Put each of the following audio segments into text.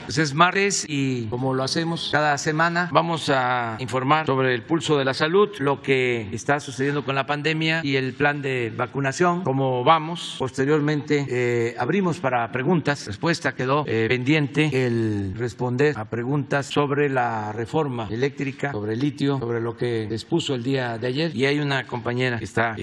Pues es martes y como lo hacemos cada semana vamos a informar sobre el pulso de la salud, lo que está sucediendo con la pandemia y el plan de vacunación, cómo vamos. Posteriormente abrimos para preguntas, respuesta quedó pendiente el responder a preguntas sobre la reforma eléctrica, sobre el litio, sobre lo que les puso el día de ayer, y hay una compañera que está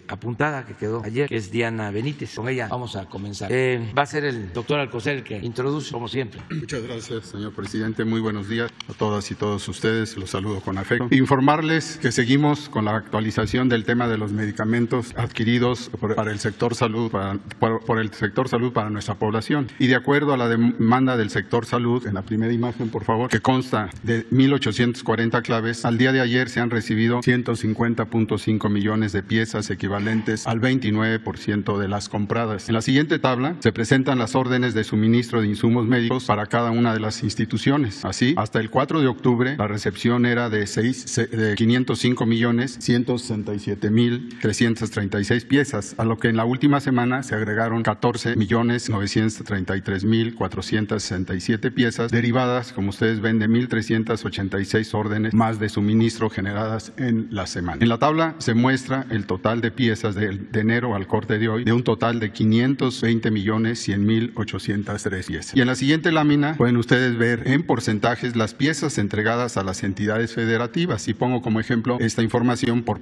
apuntada que quedó ayer, que es Diana Benítez. Con ella vamos a comenzar. Va a ser el doctor Alcocer el que introduce, como siempre. Muchas gracias, señor presidente. Muy buenos días a todas y todos ustedes. Los saludo con afecto. Informarles que seguimos con la actualización del tema de los medicamentos adquiridos para el sector salud, por el sector salud para nuestra población. Y de acuerdo a la demanda del sector salud, en la primera imagen, por favor, que consta de 1,840 claves, al día de ayer se han recibido 150.5 millones de piezas equivalentes al 29% de las compradas. En la siguiente tabla se presentan las órdenes de suministro de insumos médicos para cada una de las instituciones. Así, hasta el 4 de octubre, la recepción era de 505.167.336 piezas, a lo que en la última semana se agregaron 14.933.467 piezas, derivadas, como ustedes ven, de 1.386 órdenes más de suministro generadas en la semana. En la tabla se muestra el total de piezas de enero al corte de hoy, de un total de 520.100.803 piezas. Y en la siguiente lámina pueden ustedes ver en porcentajes las piezas entregadas a las entidades federativas, y pongo como ejemplo esta información por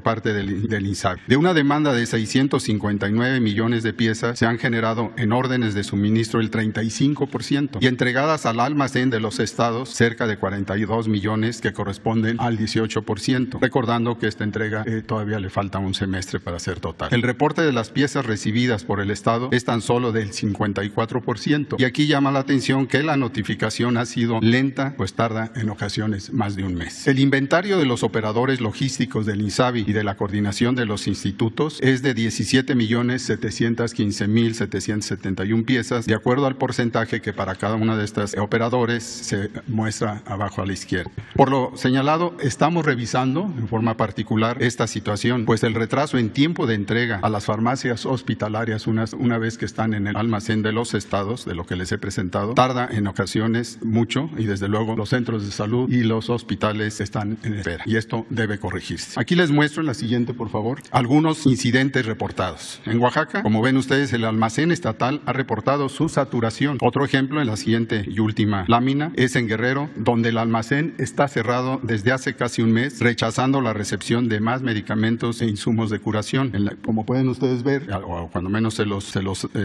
parte del INSABI. De una demanda de 659 millones de piezas, se han generado en órdenes de suministro el 35%, y entregadas al almacén de los estados cerca de 42 millones, que corresponden al 18%, recordando que esta entrega todavía le falta un semestre para ser total. El reporte de las piezas recibidas por el estado es tan solo del 54%, y aquí llama la atención que la notificación ha sido lenta, pues tarda en ocasiones más de un mes. El inventario de los operadores logísticos del INSABI y de la coordinación de los institutos es de 17.715.771 piezas, de acuerdo al porcentaje que para cada una de estas operadores se muestra abajo a la izquierda. Por lo señalado, estamos revisando en forma particular esta situación, pues el retraso en tiempo de entrega a las farmacias hospitalarias una vez que están en el almacén de los estados, de lo que les he presentado, tarda en ocasiones mucho, y desde luego los centros de salud y los hospitales están en espera, y esto debe corregirse. Aquí les muestro en la siguiente, por favor, algunos incidentes reportados. En Oaxaca, como ven ustedes, el almacén estatal ha reportado su saturación. Otro ejemplo, en la siguiente y última lámina, es en Guerrero, donde el almacén está cerrado desde hace casi un mes, rechazando la recepción de más medicamentos e insumos de curación. Como pueden ustedes ver, o cuando menos se los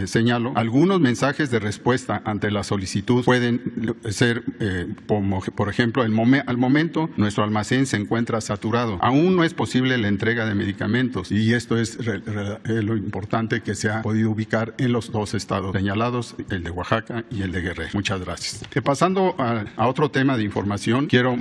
señalo, algunos mensajes de respuesta ante la solicitud pueden ser, como por ejemplo, al momento nuestro almacén se encuentra saturado. Aún no es posible la entrega de medicamentos, y esto es lo importante que se ha podido ubicar en los dos estados señalados, el de Oaxaca y el de Guerrero. Muchas gracias. Pasando a otro tema de información, quiero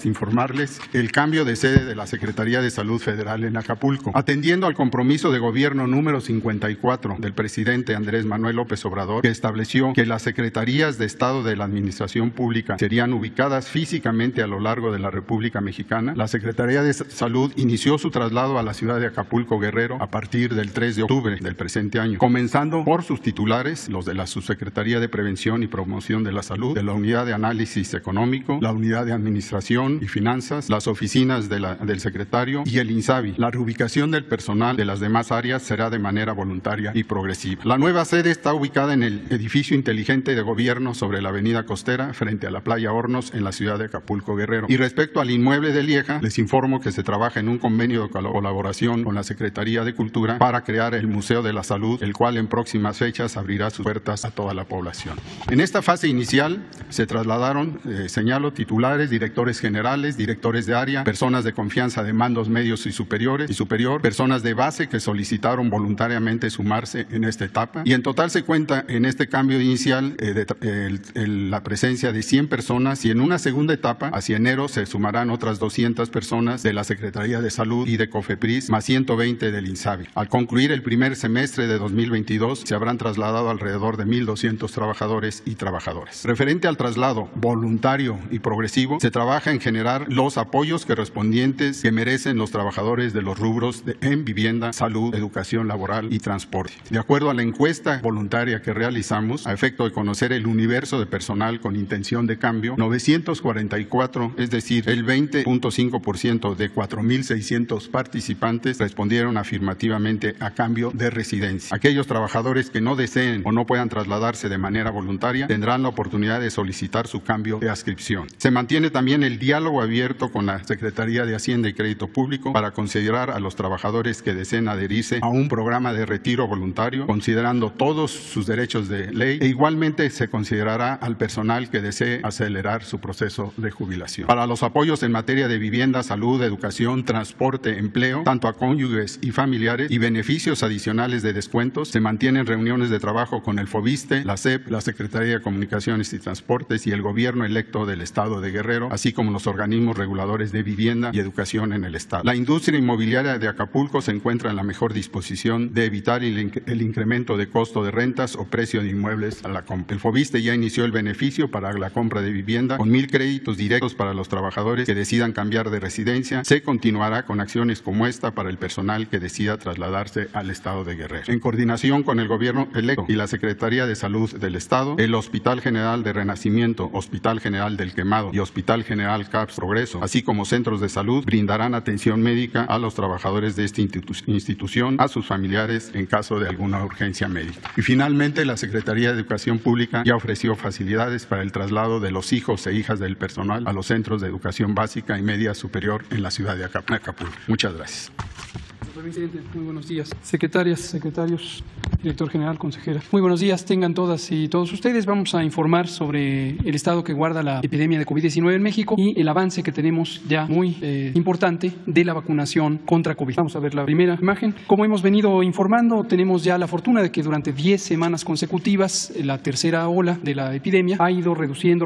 informarles el cambio de sede de la Secretaría de Salud Federal en Acapulco. Atendiendo al compromiso de gobierno número 54 del presidente Andrés Manuel López Obrador, que estableció que las secretarías de Estado de la Administración Pública serían ubicadas físicamente a lo largo de la República Mexicana, la Secretaría de Salud inició su traslado a la ciudad de Acapulco, Guerrero, a partir del 3 de octubre del presente año, comenzando por sus titulares, los de la Subsecretaría de Prevención y Promoción de la Salud, de la Unidad de Análisis Económico, la Unidad de Administración y Finanzas, las oficinas del secretario y el INSABI. La reubicación del personal de las demás áreas será de manera voluntaria y progresiva. La nueva sede está ubicada en el edificio inteligente de gobierno sobre la avenida Costera, frente a la playa Hornos, en la ciudad de Acapulco, Guerrero. Y respecto al inmueble de Lieja, les informo que se trabaja en un convenio de colaboración con la Secretaría de Cultura para crear el Museo de la Salud, el cual en próximas fechas abrirá sus puertas a toda la población. En esta fase inicial se trasladaron, señalo, titulares, directores generales, directores de área, personas de confianza de mandos medios y superior, personas de base que solicitaron voluntariamente sumarse en esta etapa, y en total se cuenta en este cambio inicial la presencia de 100 personas, y en una segunda etapa, hacia enero, se sumarán otras 200 personas de la Secretaría de Salud y de COFEPRIS, más 120 del INSABI. Al concluir el primer semestre de 2022, se habrán trasladado alrededor de 1,200 trabajadores y trabajadoras. Referente al traslado voluntario y progresivo, se trabaja en generar los apoyos correspondientes que merecen los trabajadores de los rubros en vivienda, salud, educación laboral y transporte. De acuerdo a la encuesta voluntaria que realizamos, realizamos, a efecto de conocer el universo de personal con intención de cambio, 944, es decir, el 20.5% de 4.600 participantes respondieron afirmativamente a cambio de residencia. Aquellos trabajadores que no deseen o no puedan trasladarse de manera voluntaria tendrán la oportunidad de solicitar su cambio de adscripción. Se mantiene también el diálogo abierto con la Secretaría de Hacienda y Crédito Público para considerar a los trabajadores que deseen adherirse a un programa de retiro voluntario, considerando todos sus derechos de ley, e igualmente se considerará al personal que desee acelerar su proceso de jubilación. Para los apoyos en materia de vivienda, salud, educación, transporte, empleo, tanto a cónyuges y familiares, y beneficios adicionales de descuentos, se mantienen reuniones de trabajo con el FOBISTE, la SEP, la Secretaría de Comunicaciones y Transportes y el gobierno electo del Estado de Guerrero, así como los organismos reguladores de vivienda y educación en el Estado. La industria inmobiliaria de Acapulco se encuentra en la mejor disposición de evitar el incremento de costo de rentas o precio de inmuebles a la compra. El FOBISTE ya inició el beneficio para la compra de vivienda con 1,000 créditos directos para los trabajadores que decidan cambiar de residencia. Se continuará con acciones como esta para el personal que decida trasladarse al Estado de Guerrero. En coordinación con el gobierno electo y la Secretaría de Salud del Estado, el Hospital General de Renacimiento, Hospital General del Quemado y Hospital General CAPS Progreso, así como centros de salud, brindarán atención médica a los trabajadores de esta institución, a sus familiares en caso de alguna urgencia médica. Y finalmente, la Secretaría de Educación Pública ya ofreció facilidades para el traslado de los hijos e hijas del personal a los centros de educación básica y media superior en la ciudad de Acapulco. Muchas gracias. Presidente, muy buenos días. Secretarias, secretarios, director general, consejera. Muy buenos días, tengan todas y todos ustedes. Vamos a informar sobre el estado que guarda la epidemia de COVID-19 en México y el avance que tenemos ya muy importante de la vacunación contra COVID. Vamos a ver la primera imagen. Como hemos venido informando, tenemos ya la fortuna de que durante 10 semanas consecutivas la tercera ola de la epidemia ha ido reduciendo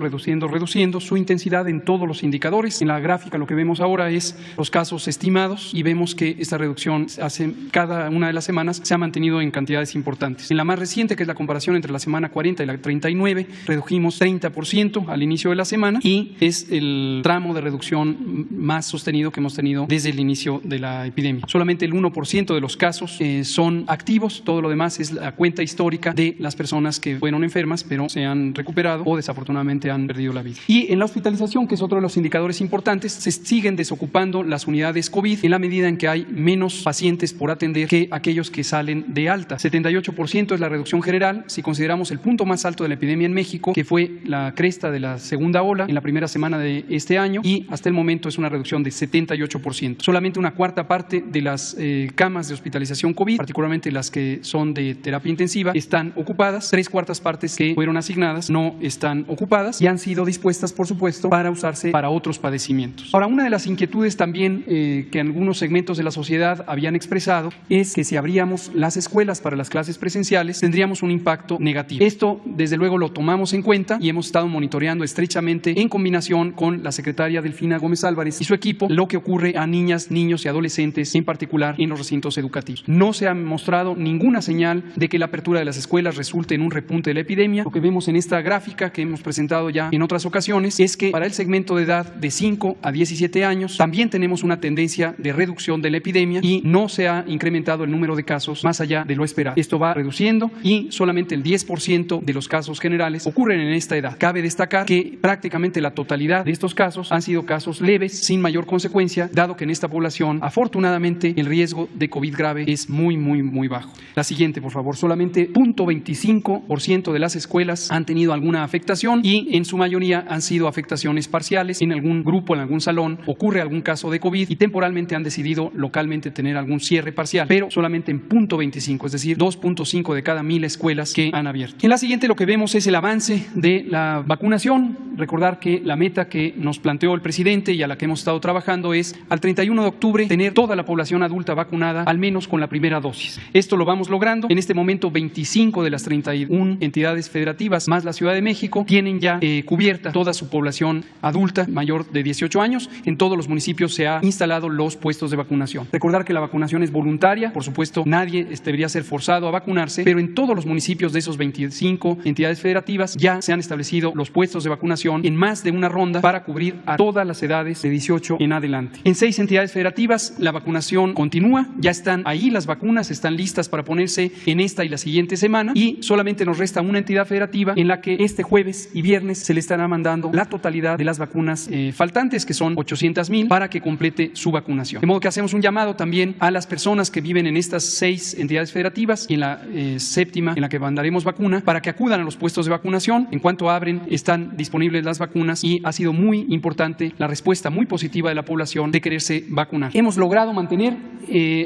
su intensidad en todos los indicadores. En la gráfica lo que vemos ahora es los casos estimados y vemos que esta reducción hace cada una de las semanas se ha mantenido en cantidades importantes. En la más reciente, que es la comparación entre la semana 40 y la 39, redujimos 30% al inicio de la semana y es el tramo de reducción más sostenido que hemos tenido desde el inicio de la epidemia. Solamente el 1% de los casos son activos, todo lo demás es la cuenta histórica de las personas que fueron enfermas pero se han recuperado o desafortunadamente han perdido la vida. Y en la hospitalización, que es otro de los indicadores importantes, se siguen desocupando las unidades COVID en la medida en que hay menos pacientes por atender que aquellos que salen de alta. 78% es la reducción general. Si consideramos el punto más alto de la epidemia en México, que fue la cresta de la segunda ola en la primera semana de este año, y hasta el momento es una reducción de 78%. Solamente una cuarta parte de las camas de hospitalización COVID, particularmente las que son de terapia intensiva, están ocupadas. 3/4 partes que fueron asignadas no están ocupadas y han sido dispuestas, por supuesto, para usarse para otros padecimientos. Ahora, una de las inquietudes también que algunos segmentos de la sociedad habían expresado es que si abríamos las escuelas para las clases presenciales tendríamos un impacto negativo. Esto desde luego lo tomamos en cuenta y hemos estado monitoreando estrechamente en combinación con la secretaria Delfina Gómez Álvarez y su equipo lo que ocurre a niñas, niños y adolescentes, en particular en los recintos educativos. No se ha mostrado ninguna señal de que la apertura de las escuelas resulte en un repunte de la epidemia. Lo que vemos en esta gráfica que hemos presentado ya en otras ocasiones es que para el segmento de edad de 5 a 17 años también tenemos una tendencia de reducción de la epidemia y no se ha incrementado el número de casos más allá de lo esperado. Esto va reduciendo y solamente el 10% de los casos generales ocurren en esta edad. Cabe destacar que prácticamente la totalidad de estos casos han sido casos leves, sin mayor consecuencia, dado que en esta población, afortunadamente, el riesgo de COVID grave es muy bajo. La siguiente, por favor. Solamente 0.25% de las escuelas han tenido alguna afectación y en su mayoría han sido afectaciones parciales. En algún grupo, en algún salón, ocurre algún caso de COVID y temporalmente han decidido localmente tener algún cierre parcial, pero solamente en 0.25, es decir, 2.5 de cada 1,000 escuelas que han abierto. En la siguiente lo que vemos es el avance de la vacunación. Recordar que la meta que nos planteó el presidente y a la que hemos estado trabajando es al 31 de octubre tener toda la población adulta vacunada al menos con la primera dosis. Esto lo vamos logrando. En este momento 25 de las 31 entidades federativas más la Ciudad de México tienen ya cubierta toda su población adulta mayor de 18 años. En todos los municipios se han instalado los puestos de vacunación. Recordar que la vacunación es voluntaria, por supuesto nadie debería ser forzado a vacunarse, pero en todos los municipios de esos 25 entidades federativas ya se han establecido los puestos de vacunación en más de una ronda para cubrir a todas las edades de 18 en adelante. En 6 entidades federativas la vacunación continúa, ya están ahí las vacunas, están listas para ponerse en esta y la siguiente semana, y solamente nos resta una entidad federativa en la que este jueves y viernes se le estará mandando la totalidad de las vacunas faltantes, que son 800,000, para que complete su vacunación. De modo que hacemos un llamado también a las personas que viven en estas 6 entidades federativas y en la séptima en la que mandaremos vacuna, para que acudan a los puestos de vacunación. En cuanto abren, están disponibles las vacunas y ha sido muy importante la respuesta muy positiva de la población de quererse vacunar. Hemos logrado mantener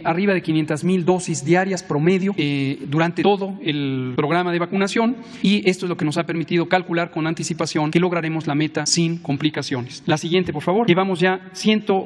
arriba de 500,000 dosis diarias promedio durante todo el programa de vacunación, y esto es lo que nos ha permitido calcular con anticipación que lograremos la meta sin complicaciones. La siguiente, por favor. Llevamos ya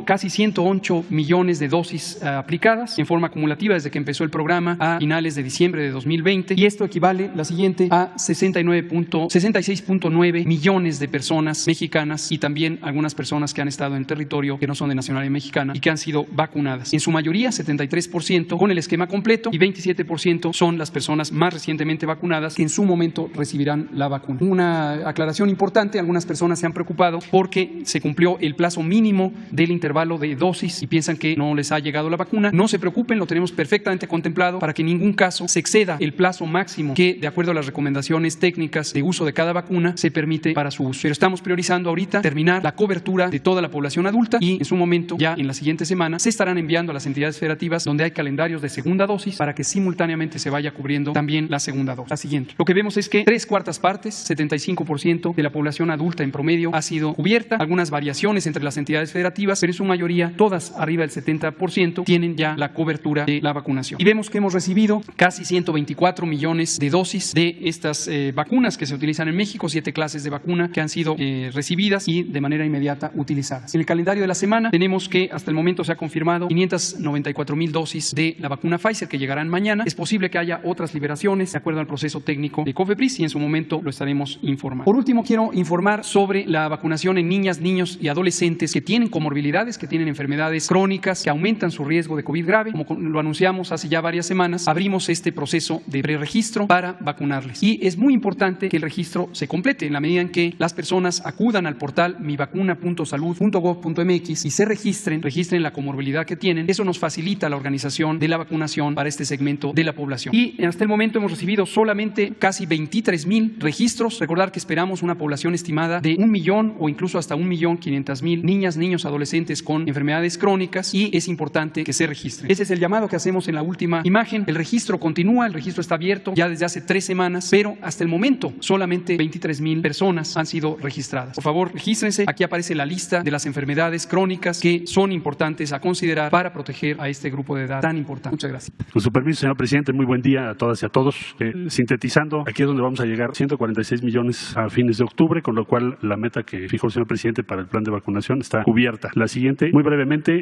casi 108 millones de dosis aplicadas en forma acumulativa desde que empezó el programa a finales de diciembre de 2020, y esto equivale, la siguiente, a 66.9 millones de personas mexicanas y también algunas personas que han estado en territorio que no son de nacionalidad mexicana y que han sido vacunadas. En su mayoría, 73% con el esquema completo y 27% son las personas más recientemente vacunadas que en su momento recibirán la vacuna. Una aclaración importante: algunas personas se han preocupado porque se cumplió el plazo mínimo del intervalo de dosis y piensan que no les ha llegado la vacuna. No se preocupen, lo tenemos perfectamente contemplado para que en ningún caso se exceda el plazo máximo que, de acuerdo a las recomendaciones técnicas de uso de cada vacuna, se permite para su uso. Pero estamos priorizando ahorita terminar la cobertura de toda la población adulta, y en su momento, ya en la siguiente semana, se estarán enviando a las entidades federativas donde hay calendarios de segunda dosis para que simultáneamente se vaya cubriendo también la segunda dosis. La siguiente. Lo que vemos es que 3/4 partes, 75% de la población adulta en promedio ha sido cubierta. Algunas variaciones entre las entidades federativas, pero en su mayoría, todas arriba del 70%, tienen ya la cobertura de la vacunación. Y vemos que hemos recibido casi 124 millones de dosis de estas vacunas que se utilizan en México, 7 clases de vacuna que han sido recibidas y de manera inmediata utilizadas. En el calendario de la semana tenemos que hasta el momento se ha confirmado 594,000 dosis de la vacuna Pfizer, que llegarán mañana. Es posible que haya otras liberaciones de acuerdo al proceso técnico de COFEPRIS, y en su momento lo estaremos informando. Por último, quiero informar sobre la vacunación en niñas, niños y adolescentes que tienen comorbilidades, que tienen enfermedades crónicas que aumentan su riesgo de COVID grave. Como lo anunciamos hace ya varias semanas, abrimos este proceso de preregistro para vacunarles, y es muy importante que el registro se complete en la medida en que las personas acudan al portal mivacuna.salud.gov.mx y se registren la comorbilidad que tienen. Eso nos facilita la organización de la vacunación para este segmento de la población. Y hasta el momento hemos recibido solamente casi 23,000 registros. Recordar que esperamos una población estimada de 1 millón o incluso hasta 1.500.000 niñas, niños, adolescentes con enfermedades crónicas, y es importante que se registren. Ese es el llamado que hacemos en la última imagen. El registro continúa, el registro está abierto ya desde hace 3 semanas, pero hasta el momento solamente 23,000 personas han sido registradas. Por favor, regístrense. Aquí aparece la lista de las enfermedades crónicas que son importantes a considerar para proteger a este grupo de edad tan importante. Muchas gracias. Con su permiso, señor presidente, muy buen día a todas y a todos. Sintetizando, aquí es donde vamos a llegar: 146 millones a fines de octubre, con lo cual la meta que fijó el señor presidente para el plan de vacunación está cubierta. La siguiente, muy brevemente,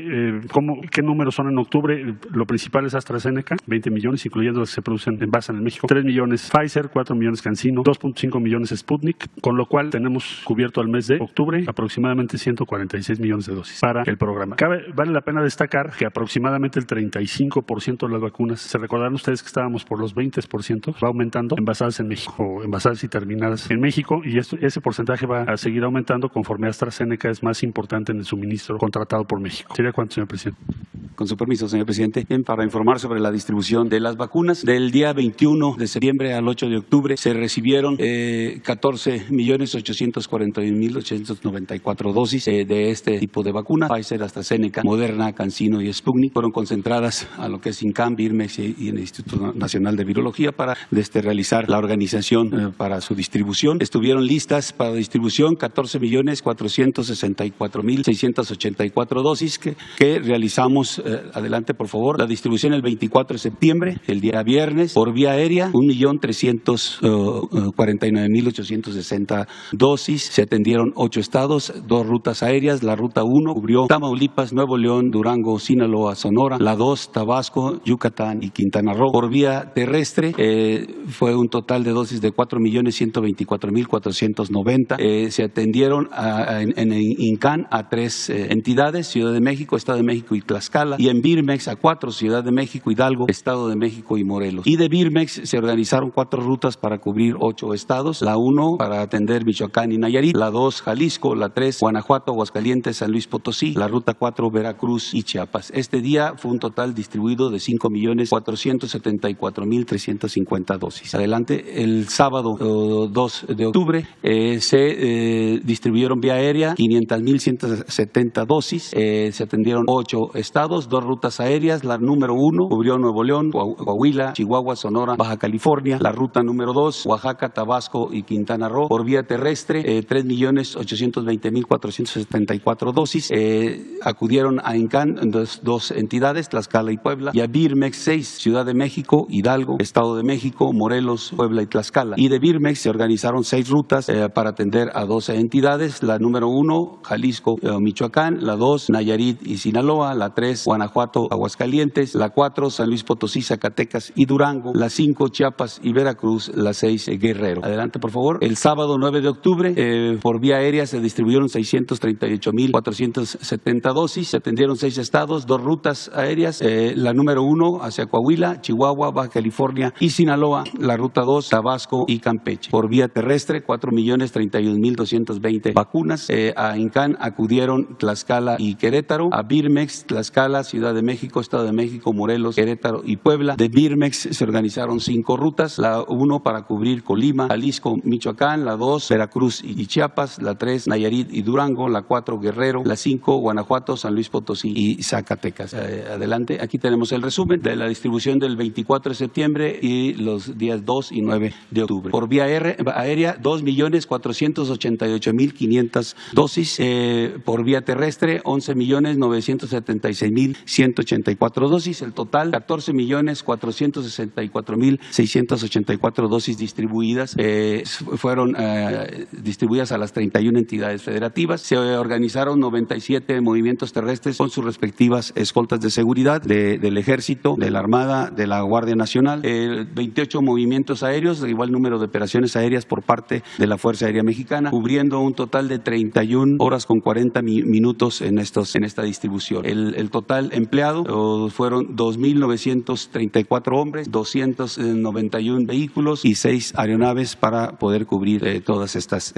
¿qué números son en octubre? Lo principal es AstraZeneca, 20 millones, incluyendo los que se producen en base en México, 3 millones Pfizer, 4 millones CanSino, 2.5 millones Sputnik, con lo cual tenemos cubierto al mes de octubre aproximadamente 146 millones de dosis para el programa. Vale la pena destacar que aproximadamente el 35% de las vacunas, se recordarán ustedes que estábamos por los 20%, va aumentando envasadas en México, o envasadas y terminadas en México, y ese porcentaje va a seguir aumentando conforme AstraZeneca es más importante en el suministro contratado por México. ¿Sería cuánto, señor presidente? Con su permiso, señor presidente, para informar sobre la distribución de las vacunas. Del día 21 de septiembre al 8 de octubre se recibieron 14.841.894 dosis de este tipo de vacuna: Pfizer, AstraZeneca, Moderna, CanSino y Sputnik. Fueron concentradas a lo que es INCAM, Birmex y el Instituto Nacional de Virología para realizar la organización para su distribución. Estuvieron listas para distribución 14.464.684 dosis que realizamos. Adelante, por favor. La distribución el 24 de septiembre, el día viernes, por vía aérea, 1.349.860 dosis. Se atendieron 8 estados, 2 rutas aéreas. La ruta 1 cubrió Tamaulipas, Nuevo León, Durango, Sinaloa, Sonora. La 2, Tabasco, Yucatán y Quintana Roo. Por vía terrestre fue un total de dosis de 4.124.490. Se atendieron en INCAN a 3 entidades: Ciudad de México, Estado de México y Tlaxcala. y en Birmex a 4, Ciudad de México, Hidalgo, Estado de México y Morelos. Y de Birmex se organizaron 4 rutas para cubrir 8 estados, la 1 para atender Michoacán y Nayarit, la 2 Jalisco, la 3 Guanajuato, Aguascalientes, San Luis Potosí, la ruta 4 Veracruz y Chiapas. Este día fue un total distribuido de 5.474.350 dosis. Adelante, el sábado 2 de octubre se distribuyeron vía aérea 500.170 dosis, se atendieron 8 estados, 2 rutas aéreas, la número 1 cubrió Nuevo León, Coahuila, Chihuahua, Sonora, Baja California, la ruta número 2 Oaxaca, Tabasco y Quintana Roo. Por vía terrestre 3.820.474 dosis, acudieron a INCAN dos entidades, Tlaxcala y Puebla, y a Birmex 6, Ciudad de México, Hidalgo, Estado de México, Morelos, Puebla y Tlaxcala. Y de Birmex se organizaron 6 rutas para atender a 12 entidades, la número 1 Jalisco, Michoacán, la 2 Nayarit y Sinaloa, la 3 Guanajuato, Aguascalientes, la 4 San Luis Potosí, Zacatecas y Durango, la 5 Chiapas y Veracruz, la 6 Guerrero. Adelante, por favor. El sábado 9 de octubre por vía aérea se distribuyeron 638.470 dosis, se atendieron 6 estados, 2 rutas aéreas, la número 1 hacia Coahuila, Chihuahua, Baja California y Sinaloa, la ruta 2 Tabasco y Campeche. Por vía terrestre 4.031.220 vacunas, a INCAN acudieron Tlaxcala y Querétaro, a Birmex, Tlaxcala, Ciudad de México, Estado de México, Morelos, Querétaro y Puebla. De Birmex se organizaron 5 rutas, la 1 para cubrir Colima, Jalisco, Michoacán, la 2 Veracruz y Chiapas, la 3 Nayarit y Durango, la 4 Guerrero, la 5 Guanajuato, San Luis Potosí y Zacatecas. Adelante, aquí tenemos el resumen de la distribución del 24 de septiembre y los días 2 y 9 de octubre. Por vía aérea 2.488.500 dosis, por vía terrestre 11.976.184 dosis, el total 14.464.684 dosis distribuidas, fueron distribuidas a las 31 entidades federativas. Se organizaron 97 movimientos terrestres con sus respectivas escoltas de seguridad del Ejército, de la Armada, de la Guardia Nacional, 28 movimientos aéreos, de igual número de operaciones aéreas por parte de la Fuerza Aérea Mexicana, cubriendo un total de 31 horas con 40 minutos en esta distribución. El total empleado fueron 2.934 hombres, 291 vehículos y 6 aeronaves para poder cubrir todas estas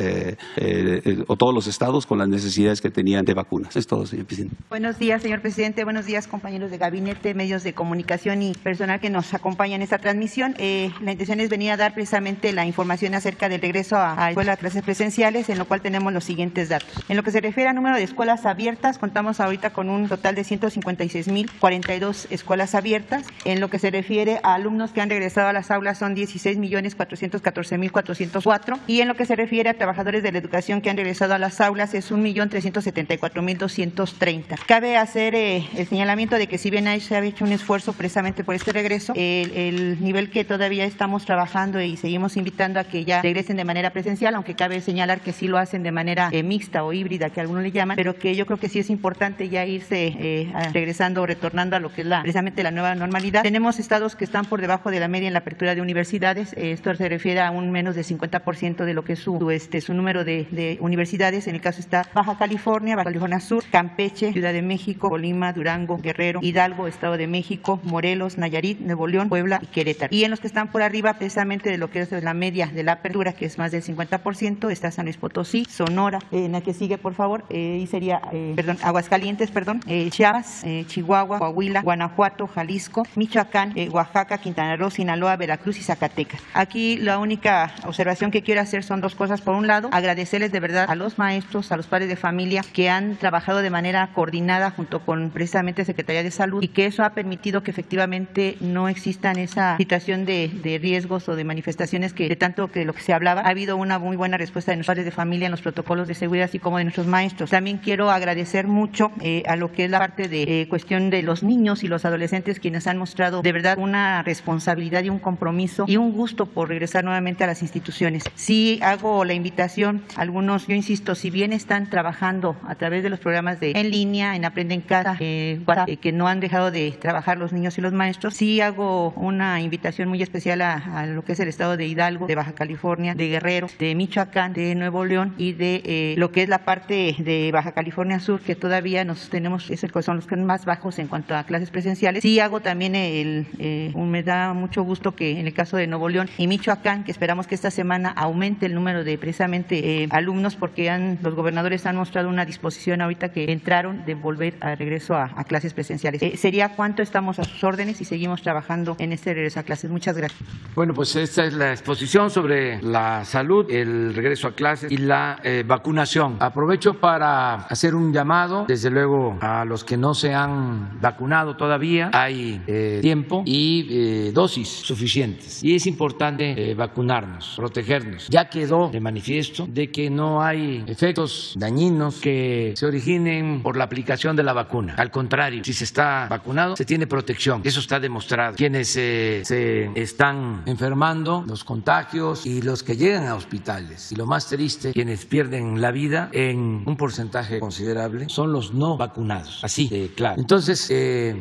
o todos los estados con las necesidades que tenían de vacunas. Es todo, señor presidente. Buenos días, señor presidente. Buenos días, compañeros de gabinete, medios de comunicación y personal que nos acompaña en esta transmisión. La intención es venir a dar precisamente la información acerca del regreso a escuelas a clases presenciales, en lo cual tenemos los siguientes datos. En lo que se refiere al número de escuelas abiertas, contamos ahorita con un total de 156.042 escuelas abiertas. En lo que se refiere a alumnos que han regresado a las aulas, son 16.414.404, y en lo que se refiere a trabajadores de la educación que han regresado a las aulas es 1.374.230. Cabe hacer el señalamiento de que si bien se ha hecho un esfuerzo precisamente por este regreso, el nivel que todavía estamos trabajando y seguimos invitando a que ya regresen de manera presencial, aunque cabe señalar que sí lo hacen de manera mixta o híbrida, que algunos le llaman, pero que yo creo que sí es importante ya irse regresando o retornando a lo que es precisamente la nueva normalidad. Tenemos estados que están por debajo de la media en la apertura de universidades. Esto se refiere a un menos de 50% de lo que es su número de universidades. En el caso está Baja California Sur, Campeche, Ciudad de México, Colima, Durango, Guerrero, Hidalgo, Estado de México, Morelos, Nayarit, Nuevo León, Puebla y Querétaro. Y en los que están por arriba precisamente de lo que es la media de la apertura, que es más del 50%, está San Luis Potosí, Sonora, en la que sigue, por favor, y sería, Aguascalientes, Chiapas, Chihuahua, Coahuila, Guanajuato, Jalisco, Michoacán, Oaxaca, Quintana Roo, Sinaloa, Veracruz y Zacatecas. Aquí la única observación que quiero hacer son 2 cosas. Por un lado, agradecerles de verdad a los maestros, a los padres de familia que han trabajado de manera coordinada junto con precisamente Secretaría de Salud, y que eso ha permitido que efectivamente no existan esa situación de riesgos o de manifestaciones que de tanto que lo que se hablaba. Ha habido una muy buena respuesta de nuestros padres de familia en los protocolos de seguridad, así como de nuestros maestros. También quiero agradecer mucho a lo que es la parte de cuestión de los niños y los adolescentes, quienes han mostrado de verdad una responsabilidad y un compromiso y un gusto por regresar nuevamente a las instituciones. Sí hago la invitación, algunos, yo insisto, si bien están trabajando a través de los programas en línea, en Aprende en Casa, que no han dejado de trabajar los niños y los maestros, sí hago una invitación muy especial a lo que es el estado de Hidalgo, de Baja California, de Guerrero, de Michoacán, de Nuevo León y de lo que es la parte de Baja California Sur, que todavía son los que son más bajos en cuanto a clases presenciales. Sí hago también me da mucho gusto que en el caso de Nuevo León y Michoacán, que esperamos que esta semana aumente el número de precisamente alumnos, porque los gobernadores han mostrado una disposición ahorita que entraron de volver a regreso a clases presenciales. ¿Sería cuánto? Estamos a sus órdenes y seguimos trabajando en este regreso a clases. Muchas gracias. Bueno, pues esta es la exposición sobre la salud, el regreso a clases y la vacunación. Aprovecho para hacer un llamado, desde luego, a los que no se han vacunado todavía. Hay tiempo y dosis suficientes. Y es importante vacunarnos, protegernos. Ya quedó de manifiesto de que no hay efectos dañinos que se originen por la aplicación de la vacuna. Al contrario, si se está vacunado, se tiene protección. Eso está demostrado. Quienes se están enfermando, los contagios y los que llegan a hospitales. Y lo más triste, quienes pierden la vida en un porcentaje considerable son los no vacunados. Así de claro. Entonces,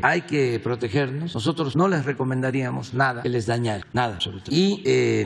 hay que protegernos. Nosotros no les recomendaríamos nada que les dañara, nada absolutamente. Y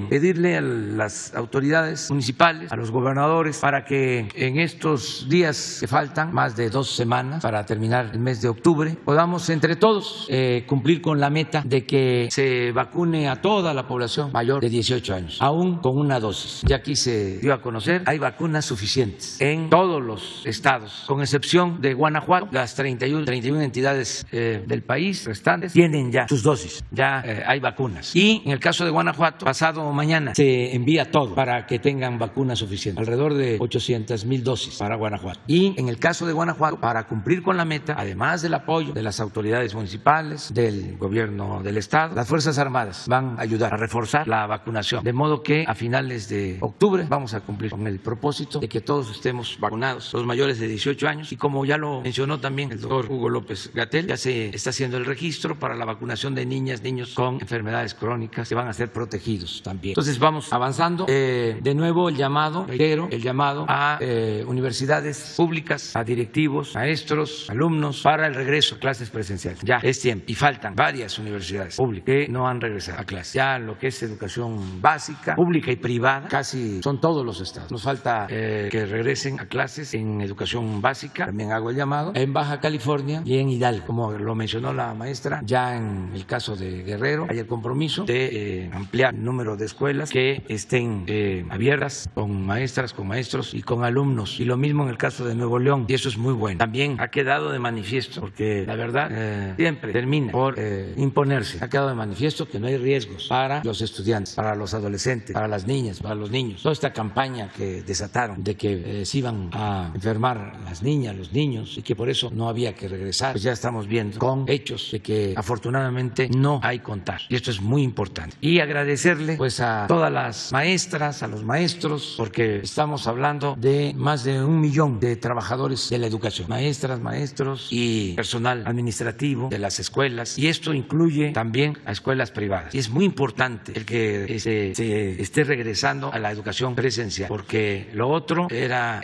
pedirle a las autoridades municipales, a los gobernadores, para que en estos días que faltan, más de 2 semanas para terminar el mes de octubre, podamos entre todos cumplir con la meta de que se vacune a toda la población mayor de 18 años, aún con una dosis. Ya aquí se dio a conocer, hay vacunas suficientes en todos los estados, con excepción de Guanajuato. Las 31 entidades del país restantes tienen ya sus dosis, ya hay vacunas. Y en el caso de Guanajuato, pasado mañana se envía todo para que tengan vacunas suficientes, alrededor de 800,000 dosis para Guanajuato. Y en el caso de Guanajuato, para cumplir con la meta, además del apoyo de las autoridades municipales, del gobierno del estado, las Fuerzas Armadas van a ayudar a reforzar la vacunación, de modo que a finales de octubre vamos a cumplir con el propósito de que todos estemos vacunados, los mayores de 18 años, y como ya lo mencionó también el doctor Hugo López-Gatell, ya se está haciendo el registro para la vacunación de niños con enfermedades crónicas que van a ser protegidos también. Entonces vamos avanzando. De nuevo el llamado, reitero, el llamado a universidades públicas, a directivos, maestros, alumnos, para el regreso a clases presenciales. Ya es tiempo, y faltan varias universidades públicas que no han regresado a clases. Ya lo que es educación básica, pública y privada, casi son todos los estados. Nos falta que regresen a clases en educación básica, también hago el llamado, en Baja California y en Hidalgo. Como lo mencionó la maestra, ya en el caso de Guerrero hay el compromiso de ampliar el número de escuelas que estén abiertas con maestras, con maestros y con alumnos. Y lo mismo en el caso de Nuevo León, y eso es muy bueno. También ha quedado de manifiesto, porque la verdad siempre termina por imponerse. Ha quedado de manifiesto que no hay riesgos para los estudiantes, para los adolescentes, para las niñas, para los niños. Toda esta campaña que desataron de que se iban a enfermar las niñas, los niños, y que por eso no había que regresar, pues ya estamos viendo con hechos de que afortunadamente no hay contagio. Y esto es muy importante. Y agradecerle pues a todas las maestras, a los maestros, porque estamos hablando de más de 1 millón de trabajadores de la educación, maestras, maestros y personal administrativo de las escuelas, y esto incluye también a escuelas privadas. Y es muy importante el que se esté regresando a la educación presencial, porque lo otro era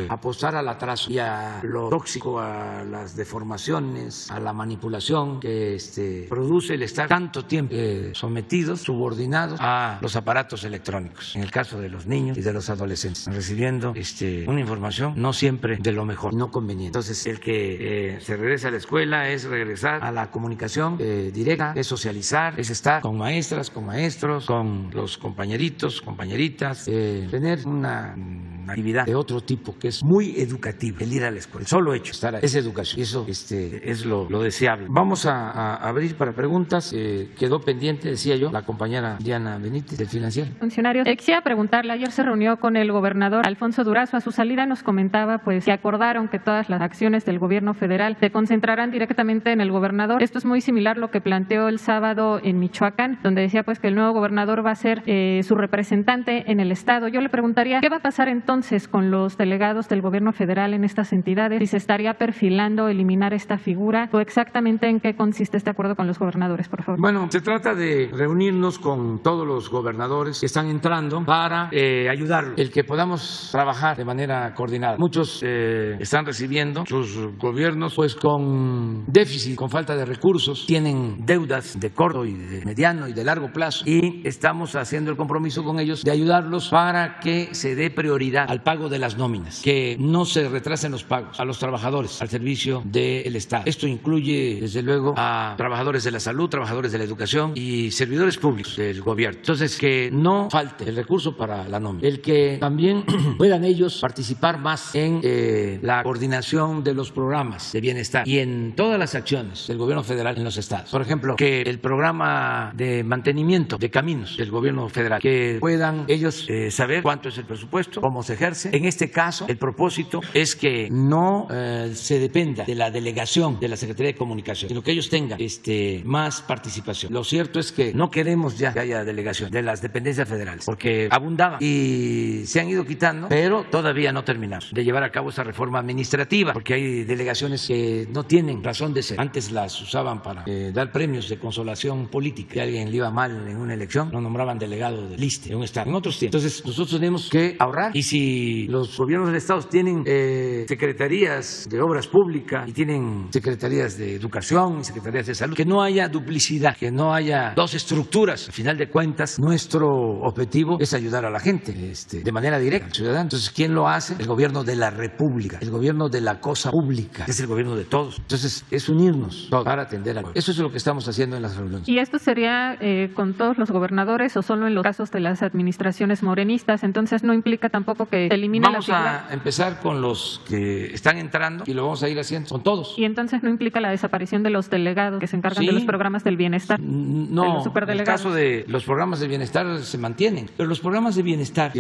apostar al atraso y a lo tóxico, a las deformaciones, a la manipulación que produce el estar tanto tiempo sometidos, subordinados a los aparatos electrónicos. En el caso de los niños y de los adolescentes, recibiendo una información no siempre de lo mejor, no conveniente. Entonces, el que se regresa a la escuela es regresar a la comunicación directa, es socializar, es estar con maestras, con maestros, con los compañeritos, compañeritas, tener una actividad de otro tipo que es muy educativa, el ir a la escuela. El solo hecho de estar ahí es educación, y eso es lo deseable. Vamos a abrir para preguntas. Quedó pendiente, decía yo, la compañera Diana Benítez del Financiero. Funcionarios, quisiera preguntarle, ayer se reunió con el gobernador Alfonso Durazo. A su salida nos comentaba pues que acordaron que todas las acciones del gobierno federal se concentrarán directamente en el gobernador. Esto es muy similar a lo que planteó el sábado en Michoacán, donde decía pues que el nuevo gobernador va a ser su representante en el estado. Yo le preguntaría, ¿qué va a pasar entonces con los delegados del gobierno federal en estas entidades? ¿Si se estaría perfilando eliminar esta figura, o exactamente en qué consiste este acuerdo con los gobernadores, por favor? Bueno, se trata de reunirnos con todos los gobernadores que están entrando para ayudarlos, el que podamos trabajar de manera coordinada. Muchos están recibiendo sus gobiernos pues con déficit, con falta de recursos, tienen deudas de corto y de mediano y de largo plazo, y estamos haciendo el compromiso con ellos de ayudarlos para que se dé prioridad prioridad al pago de las nóminas, que no se retrasen los pagos a los trabajadores al servicio del Estado. Esto incluye, desde luego, a trabajadores de la salud, trabajadores de la educación y servidores públicos del gobierno. Entonces, que no falte el recurso para la nómina. El que también puedan ellos participar más en la coordinación de los programas de bienestar y en todas las acciones del gobierno federal en los estados. Por ejemplo, que el programa de mantenimiento de caminos del gobierno federal, que puedan ellos saber cuánto es el presupuesto, cómo se ejerce. En este caso, el propósito es que no se dependa de la delegación de la Secretaría de Comunicación, sino que ellos tengan más participación. Lo cierto es que no queremos ya que haya delegación de las dependencias federales, porque abundaban y se han ido quitando, pero todavía no terminamos de llevar a cabo esa reforma administrativa, porque hay delegaciones que no tienen razón de ser. Antes las usaban para dar premios de consolación política. Si a alguien le iba mal en una elección, lo nombraban delegado de liste de un estado. En otros tiempos. Entonces, nosotros tenemos que ahorrar, y si los gobiernos del estado tienen secretarías de obras públicas y tienen secretarías de educación y secretarías de salud, que no haya duplicidad, que no haya dos estructuras. Al final de cuentas, nuestro objetivo es ayudar a la gente de manera directa, al ciudadano. Entonces, ¿quién lo hace? El gobierno de la República, el gobierno de la cosa pública, que es el gobierno de todos. Entonces, es unirnos todos para atender al pueblo. Eso es lo que estamos haciendo en las reuniones. ¿Y esto sería con todos los gobernadores o solo en los casos de las administraciones morenistas? Entonces, ¿no implica tampoco que se elimine Vamos a empezar con los que están entrando y lo vamos a ir haciendo con todos. ¿Y entonces no implica la desaparición de los delegados que se encargan de los programas del bienestar? No, en el caso de los programas de bienestar se mantienen, pero los programas de bienestar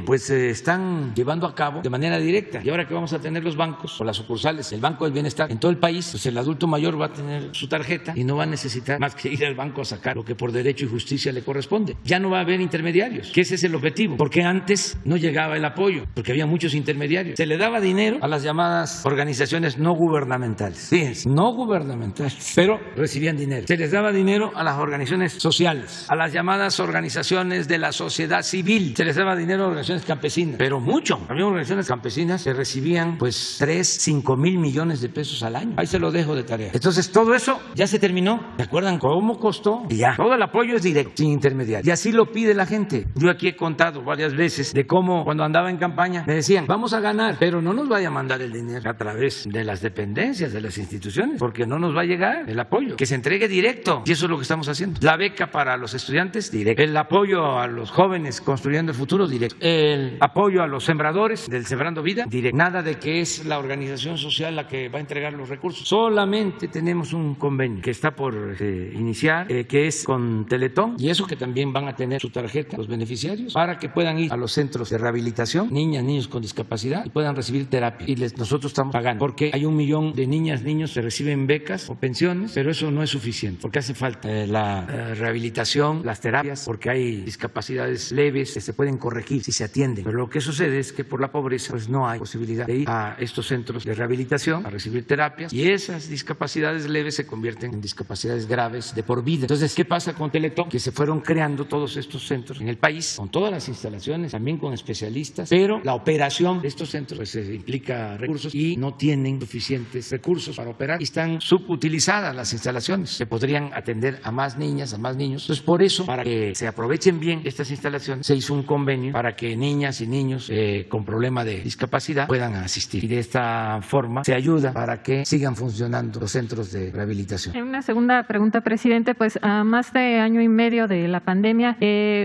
pues se están llevando a cabo de manera directa. Y ahora que vamos a tener los bancos o las sucursales, el Banco del Bienestar en todo el país, pues el adulto mayor va a tener su tarjeta y no va a necesitar más que ir al banco a sacar lo que por derecho y justicia le corresponde. Ya no va a haber intermediarios, que ese es el objetivo, porque antes no llegaba el apoyo, porque había muchos intermediarios. Se le daba dinero a las llamadas organizaciones no gubernamentales. Fíjense, no gubernamentales, pero recibían dinero. Se les daba dinero a las organizaciones sociales, a las llamadas organizaciones de la sociedad civil. Se les daba dinero a organizaciones campesinas, pero mucho. Había organizaciones campesinas que recibían 5 mil millones de pesos al año. Ahí se lo dejo de tarea. Entonces, todo eso ya se terminó. ¿Se acuerdan cómo costó? Y ya, todo el apoyo es directo, sin intermediarios. Y así lo pide la gente. Yo aquí he contado varias veces de cómo cuando andaba en campaña me decían, vamos a ganar, pero no nos vaya a mandar el dinero a través de las dependencias, de las instituciones, porque no nos va a llegar el apoyo. Que se entregue directo. Y eso es lo que estamos haciendo. La beca para los estudiantes, directo. El apoyo a los jóvenes construyendo el futuro, directo. El apoyo a los sembradores del Sembrando Vida, directo. Nada de que es la organización social la que va a entregar los recursos. Solamente tenemos un convenio que está por iniciar, que es con Teletón, y eso que también van a tener su tarjeta los beneficiarios para que puedan ir a los centros de rehabilitación, niñas, niños con discapacidad, y puedan recibir terapia. Y nosotros estamos pagando, porque hay 1 millón de niñas, niños que reciben becas o pensiones, pero eso no es suficiente, porque hace falta la rehabilitación, las terapias, porque hay discapacidades leves que se pueden corregir si se atienden. Pero lo que sucede es que por la pobreza pues no hay posibilidad de ir a estos centros de rehabilitación a recibir terapias, y esas discapacidades leves se convierten en discapacidades graves de por vida. Entonces, ¿qué pasa con Teletón? Que se fueron creando todos estos centros en el país, con todas las instalaciones, también con especialistas, pero la operación de estos centros pues, implica recursos y no tienen suficientes recursos para operar, y están subutilizadas las instalaciones, que podrían atender a más niñas, a más niños. Entonces, por eso, para que se aprovechen bien estas instalaciones, se hizo un convenio para que niñas y niños con problema de discapacidad puedan asistir, y de esta forma se ayuda para que sigan funcionando los centros de rehabilitación. Una segunda pregunta, presidente, pues a más de año y medio de la pandemia,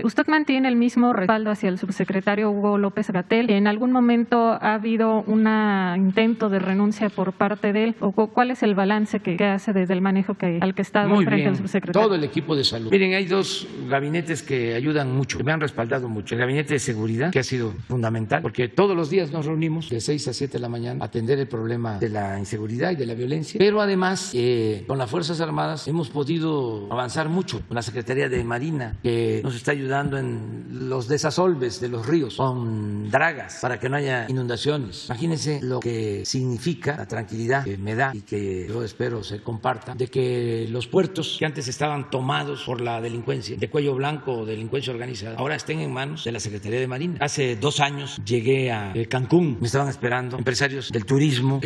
¿usted mantiene el mismo respaldo hacia el subsecretario Hugo López-Gatell? ¿En algún momento ha habido un intento de renuncia por parte de él? ¿O cuál es el balance que hace desde el manejo al que está frente al subsecretario? Todo el equipo de salud. Miren, hay 2 gabinetes que ayudan mucho, que me han respaldado mucho. El gabinete de seguridad, que ha sido fundamental, porque todos los días nos reunimos de 6 a 7 de la mañana a atender el problema de la inseguridad y de la violencia. Pero además, con las Fuerzas Armadas hemos podido avanzar mucho. Con la Secretaría de Marina, que nos está ayudando en los desasolves de los ríos, con dragas, para que no haya inundaciones. Imagínense lo que significa la tranquilidad que me da, y que yo espero se comparta, de que los puertos que antes estaban tomados por la delincuencia de cuello blanco o delincuencia organizada, ahora estén en manos de la Secretaría de Marina. Hace 2 años llegué a Cancún, me estaban esperando empresarios del turismo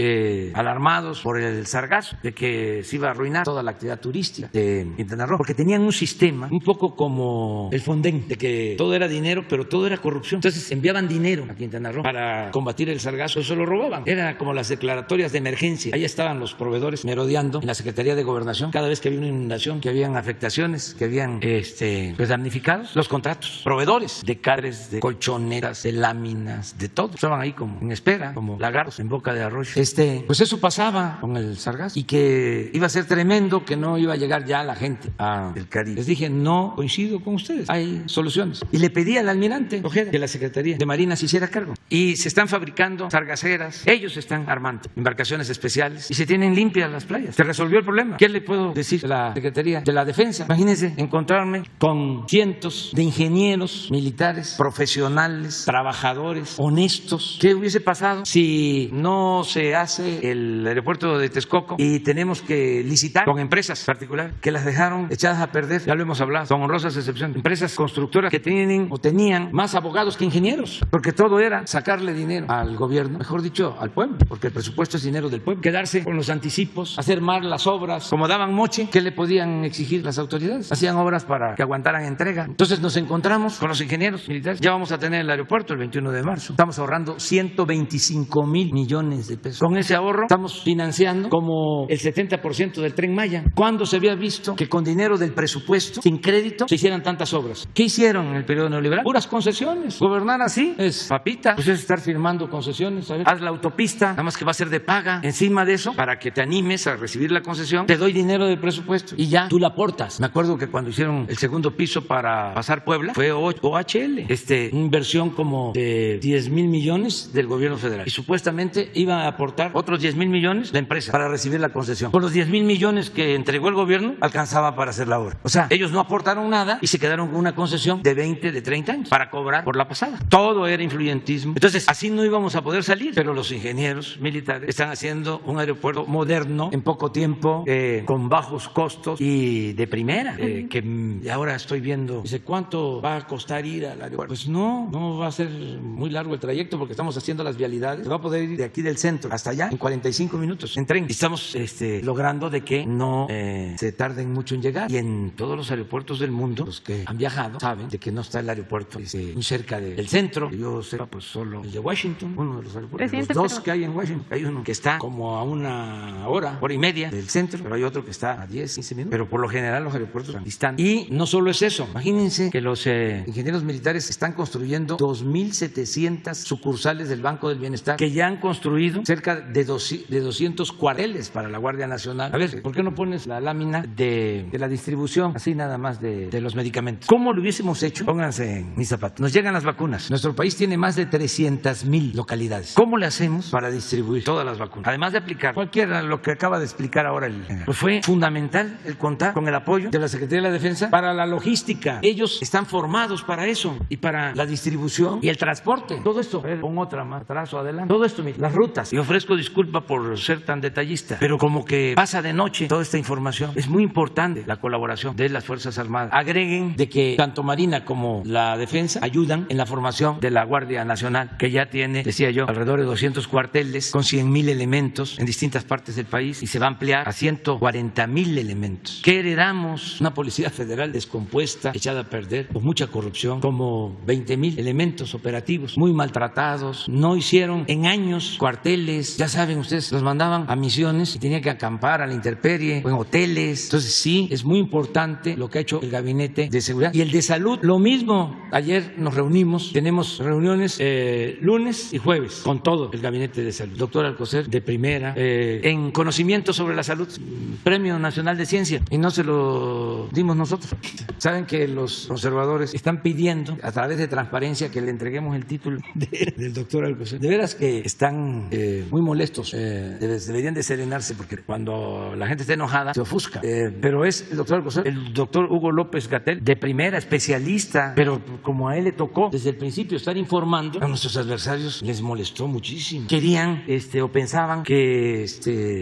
alarmados por el sargazo, de que se iba a arruinar toda la actividad turística de Quintana Roo, porque tenían un sistema un poco como el Fonden, de que todo era dinero, pero todo era corrupción. Entonces enviaban daban dinero a Quintana Roo para combatir el sargazo, eso lo robaban. Era como las declaratorias de emergencia. Ahí estaban los proveedores merodeando en la Secretaría de Gobernación cada vez que había una inundación, que habían afectaciones, que habían pues damnificados, los contratos. Proveedores de cadres, de colchoneras, de láminas, de todo. Estaban ahí como en espera, como lagartos en boca de arroyo. Pues eso pasaba con el sargazo y que iba a ser tremendo, que no iba a llegar ya la gente al Caribe. Les dije, no coincido con ustedes, hay soluciones. Y le pedí al almirante Ojeda que la Secretaría de Marina se hiciera cargo. Y se están fabricando sargaceras, ellos están armando embarcaciones especiales y se tienen limpias las playas. Se resolvió el problema. ¿Qué le puedo decir a la Secretaría de la Defensa? Imagínense encontrarme con cientos de ingenieros militares, profesionales, trabajadores, honestos. ¿Qué hubiese pasado si no se hace el aeropuerto de Texcoco y tenemos que licitar con empresas particulares que las dejaron echadas a perder? Ya lo hemos hablado, con honrosas excepciones. Empresas constructoras que tienen o tenían más abogados que ingenieros, porque todo era sacarle dinero al gobierno, mejor dicho, al pueblo, porque el presupuesto es dinero del pueblo. Quedarse con los anticipos, hacer mal las obras, como daban moche, ¿qué le podían exigir las autoridades? Hacían obras para que aguantaran entrega. Entonces nos encontramos con los ingenieros militares. Ya vamos a tener el aeropuerto el 21 de marzo. Estamos ahorrando 125,000 millones de pesos. Con ese ahorro estamos financiando como el 70% del Tren Maya. ¿Cuándo se había visto que con dinero del presupuesto, sin crédito, se hicieran tantas obras? ¿Qué hicieron en el periodo neoliberal? Puras concesiones. Gobernar así es papita. Pues es estar firmando concesiones. A ver, haz la autopista, nada más que va a ser de paga. Encima de eso, para que te animes a recibir la concesión, te doy dinero del presupuesto y ya tú la aportas. Me acuerdo que cuando hicieron el segundo piso para pasar Puebla, fue OHL. Una inversión como de 10,000 millones del gobierno federal. Y supuestamente iba a aportar otros 10,000 millones la empresa para recibir la concesión. Con los 10,000 millones que entregó el gobierno, alcanzaba para hacer la obra. O sea, ellos no aportaron nada y se quedaron con una concesión de 20, de 30 años para cobrar por la pasada. Todo era influyentismo. Entonces, así no íbamos a poder salir. Pero los ingenieros militares están haciendo un aeropuerto moderno en poco tiempo, con bajos costos y de primera. Que ahora estoy viendo, dice, ¿cuánto va a costar ir al aeropuerto? Pues no va a ser muy largo el trayecto porque estamos haciendo las vialidades. Se va a poder ir de aquí del centro hasta allá en 45 minutos en tren. Y estamos logrando de que no se tarden mucho en llegar. Y en todos los aeropuertos del mundo, los que han viajado saben de que no está el aeropuerto muy cerca del centro. Que yo sepa, pues solo el de Washington, uno de los aeropuertos. Presidente, los dos que hay en Washington. Hay uno que está como a una hora y media del centro, pero hay otro que está a 10, 15 minutos. Pero por lo general los aeropuertos están distantes. Y no solo es eso. Imagínense que los ingenieros militares están construyendo 2,700 sucursales del Banco del Bienestar, que ya han construido cerca de 200 cuarteles para la Guardia Nacional. A ver, ¿por qué no pones la lámina de la distribución, así nada más, de los medicamentos? ¿Cómo lo hubiésemos hecho? Pónganse en mis zapatos. Nos llegan las vacunas. Nuestro país tiene más de 300,000 localidades. ¿Cómo le hacemos para distribuir todas las vacunas? Además de aplicar cualquiera, lo que acaba de explicar ahora el general. Pues fue fundamental el contar con el apoyo de la Secretaría de la Defensa para la logística. Ellos están formados para eso y para la distribución y el transporte. Todo esto, a ver, pon otra más atrás o adelante. Todo esto, las rutas. Y ofrezco disculpa por ser tan detallista, pero como que pasa de noche toda esta información. Es muy importante la colaboración de las Fuerzas Armadas. Agreguen de que tanto Marina como la Defensa ayudan en la formación de la Guardia Nacional, que ya tiene, decía yo, alrededor de 200 cuarteles con 100,000 elementos en distintas partes del país y se va a ampliar a 140,000 elementos. ¿Qué heredamos? Una policía federal descompuesta, echada a perder, con mucha corrupción, como 20,000 elementos operativos, muy maltratados, no hicieron en años cuarteles, ya saben ustedes, los mandaban a misiones y tenían que acampar a la intemperie o en hoteles. Entonces sí, es muy importante lo que ha hecho el Gabinete de Seguridad. Y el de Salud, lo mismo. Ayer nos reunimos, tenemos reuniones lunes y jueves con todo el Gabinete de Salud. Doctor Alcocer, de primera, en conocimiento sobre la salud, Premio Nacional de Ciencia, y no se lo dimos nosotros. Saben que los conservadores están pidiendo a través de transparencia que le entreguemos el título del doctor Alcocer. De veras que están muy molestos, deberían de serenarse porque cuando la gente está enojada se ofusca. Pero es el doctor Alcocer, el doctor Hugo López-Gatell, de primera, especialista, pero como a él le tocó desde el principio estar informando, a nuestros adversarios les molestó muchísimo. Querían o pensaban que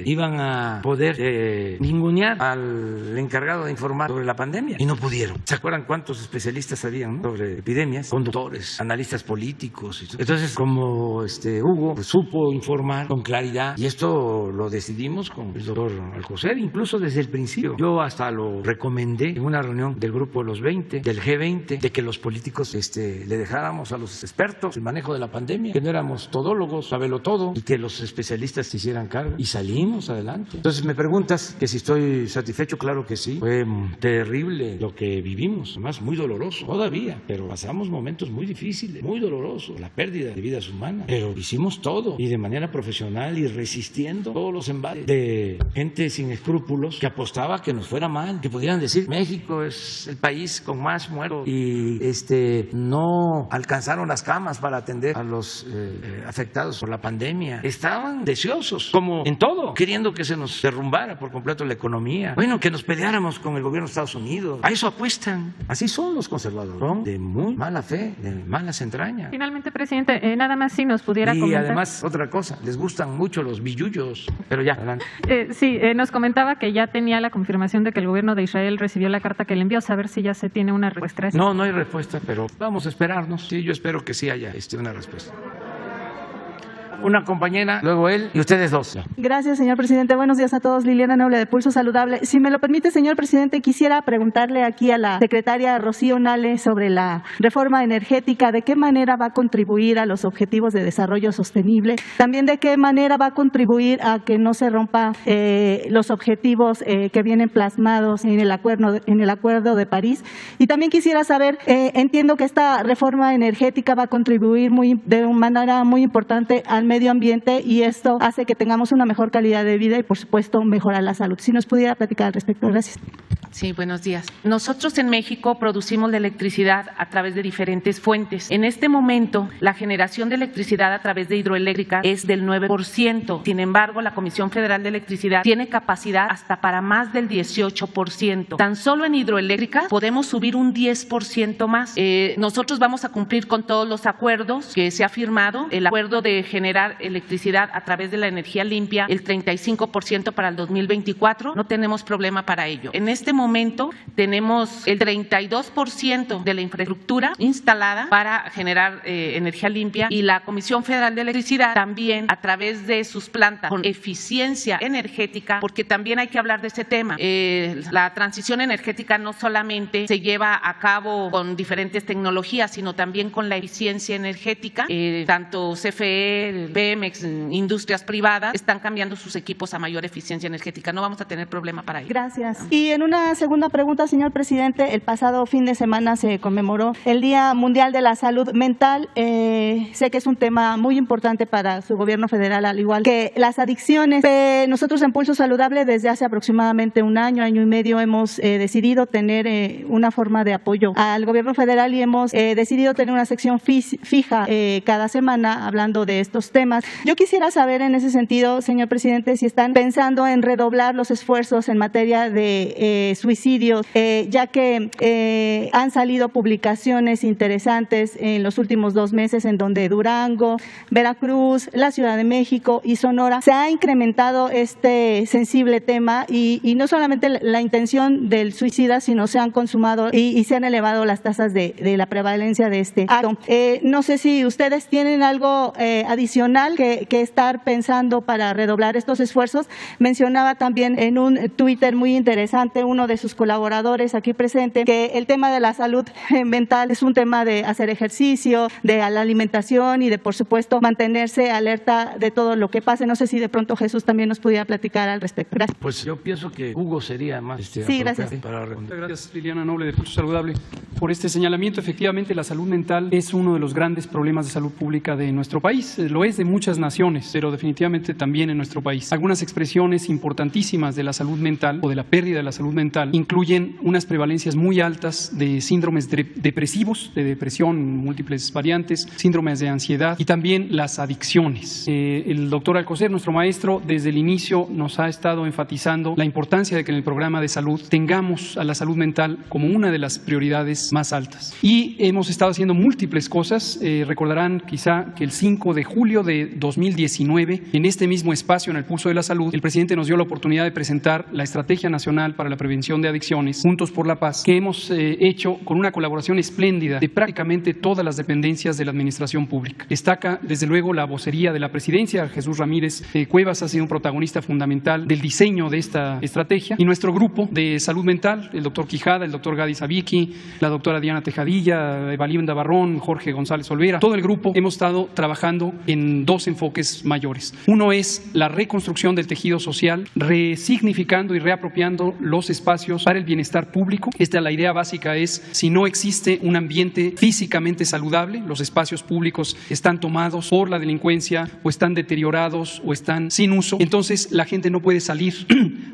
iban a poder ningunear al encargado de informar sobre la pandemia y no pudieron. ¿Se acuerdan cuántos especialistas habían, ¿no?, sobre epidemias? Conductores, analistas políticos. Entonces, como Hugo pues, supo informar con claridad, y esto lo decidimos con el doctor Alcocer, incluso desde el principio. Yo hasta lo recomendé en una reunión del grupo de los 20, del G20, de que los políticos le dejáramos a los los expertos en el manejo de la pandemia, que no éramos todólogos, sabelo todo, y que los especialistas se hicieran cargo, y salimos adelante. Entonces me preguntas que si estoy satisfecho, claro que sí. Fue terrible lo que vivimos, además muy doloroso todavía, pero pasamos momentos muy difíciles, muy dolorosos, la pérdida de vidas humanas, pero hicimos todo y de manera profesional y resistiendo todos los embates de gente sin escrúpulos que apostaba que nos fuera mal, que pudieran decir México es el país con más muertos y no alcanzaron las camas para atender a los afectados por la pandemia. Estaban deseosos, como en todo, queriendo que se nos derrumbara por completo la economía. Bueno, que nos peleáramos con el gobierno de Estados Unidos. A eso apuestan. Así son los conservadores. Son de muy mala fe, de malas entrañas. Finalmente, presidente, nada más si nos pudiera comentar. Y además, otra cosa, les gustan mucho los billullos. Pero ya, adelante. Sí, nos comentaba que ya tenía la confirmación de que el gobierno de Israel recibió la carta que le envió. Saber si ya se tiene una respuesta. No, no hay respuesta, pero vamos a esperarnos. Sí, yo espero que sí haya una respuesta. Una compañera, luego él y ustedes dos. Gracias, señor presidente. Buenos días a todos. Liliana Noble, de Pulso Saludable. Si me lo permite, señor presidente, quisiera preguntarle aquí a la secretaria Rocío Nale sobre la reforma energética, de qué manera va a contribuir a los objetivos de desarrollo sostenible, también de qué manera va a contribuir a que no se rompan los objetivos que vienen plasmados en el acuerdo de París. Y también quisiera saber, entiendo que esta reforma energética va a contribuir de una manera muy importante al medio ambiente y esto hace que tengamos una mejor calidad de vida y, por supuesto, mejorar la salud. Si nos pudiera platicar al respecto. Gracias. Sí, buenos días. Nosotros en México producimos la electricidad a través de diferentes fuentes. En este momento, la generación de electricidad a través de hidroeléctrica es del 9%. Sin embargo, la Comisión Federal de Electricidad tiene capacidad hasta para más del 18%. Tan solo en hidroeléctrica podemos subir un 10% más. Nosotros vamos a cumplir con todos los acuerdos que se ha firmado. El acuerdo de generar electricidad a través de la energía limpia, el 35% para el 2024. No tenemos problema para ello. En este momento tenemos el 32% de la infraestructura instalada para generar energía limpia y la Comisión Federal de Electricidad también a través de sus plantas con eficiencia energética, porque también hay que hablar de ese tema. La transición energética no solamente se lleva a cabo con diferentes tecnologías, sino también con la eficiencia energética. Tanto CFE, Pemex, industrias privadas están cambiando sus equipos a mayor eficiencia energética. No vamos a tener problema para ello. Gracias. Y en una segunda pregunta, señor presidente, el pasado fin de semana se conmemoró el Día Mundial de la Salud Mental. Sé que es un tema muy importante para su gobierno federal, al igual que las adicciones. Nosotros en Pulso Saludable desde hace aproximadamente un año y medio hemos decidido tener una forma de apoyo al gobierno federal y hemos decidido tener una sección fija cada semana hablando de estos temas. Yo quisiera saber en ese sentido, señor presidente, si están pensando en redoblar los esfuerzos en materia de suicidios, ya que han salido publicaciones interesantes en los últimos 2 meses en donde Durango, Veracruz, la Ciudad de México y Sonora se ha incrementado este sensible tema y no solamente la intención del suicida, sino se han consumado y se han elevado las tasas de la prevalencia de este acto. No sé si ustedes tienen algo adicional que estar pensando para redoblar estos esfuerzos. Mencionaba también en un Twitter muy interesante uno de sus colaboradores aquí presente que el tema de la salud mental es un tema de hacer ejercicio, de la alimentación y de, por supuesto, mantenerse alerta de todo lo que pase. No sé si de pronto Jesús también nos pudiera platicar al respecto. Gracias. Pues yo pienso que Hugo sería más sí, gracias. Para responder. Gracias, Liliana Noble, de Pulso Saludable, por este señalamiento. Efectivamente, la salud mental es uno de los grandes problemas de salud pública de nuestro país. Lo es de muchas naciones, pero definitivamente también en nuestro país. Algunas expresiones importantísimas de la salud mental o de la pérdida de la salud mental incluyen unas prevalencias muy altas de síndromes depresivos, de depresión, múltiples variantes, síndromes de ansiedad y también las adicciones. El doctor Alcocer, nuestro maestro, desde el inicio nos ha estado enfatizando la importancia de que en el programa de salud tengamos a la salud mental como una de las prioridades más altas. Y hemos estado haciendo múltiples cosas. Recordarán quizá que el 5 de julio de 2019, en este mismo espacio, en el Pulso de la Salud, el presidente nos dio la oportunidad de presentar la Estrategia Nacional para la Prevención Prevención de Adicciones, Juntos por la Paz, que hemos hecho con una colaboración espléndida de prácticamente todas las dependencias de la administración pública. Destaca, desde luego, la vocería de la presidencia. Jesús Ramírez Cuevas ha sido un protagonista fundamental del diseño de esta estrategia, y nuestro grupo de salud mental, el doctor Quijada, el doctor Gadi Sabiki, la doctora Diana Tejadilla, Evalinda Barrón, Jorge González Olvera, todo el grupo hemos estado trabajando en dos enfoques mayores. Uno es la reconstrucción del tejido social, resignificando y reapropiando los espacios para el bienestar público. La idea básica es, si no existe un ambiente físicamente saludable, los espacios públicos están tomados por la delincuencia o están deteriorados o están sin uso, entonces la gente no puede salir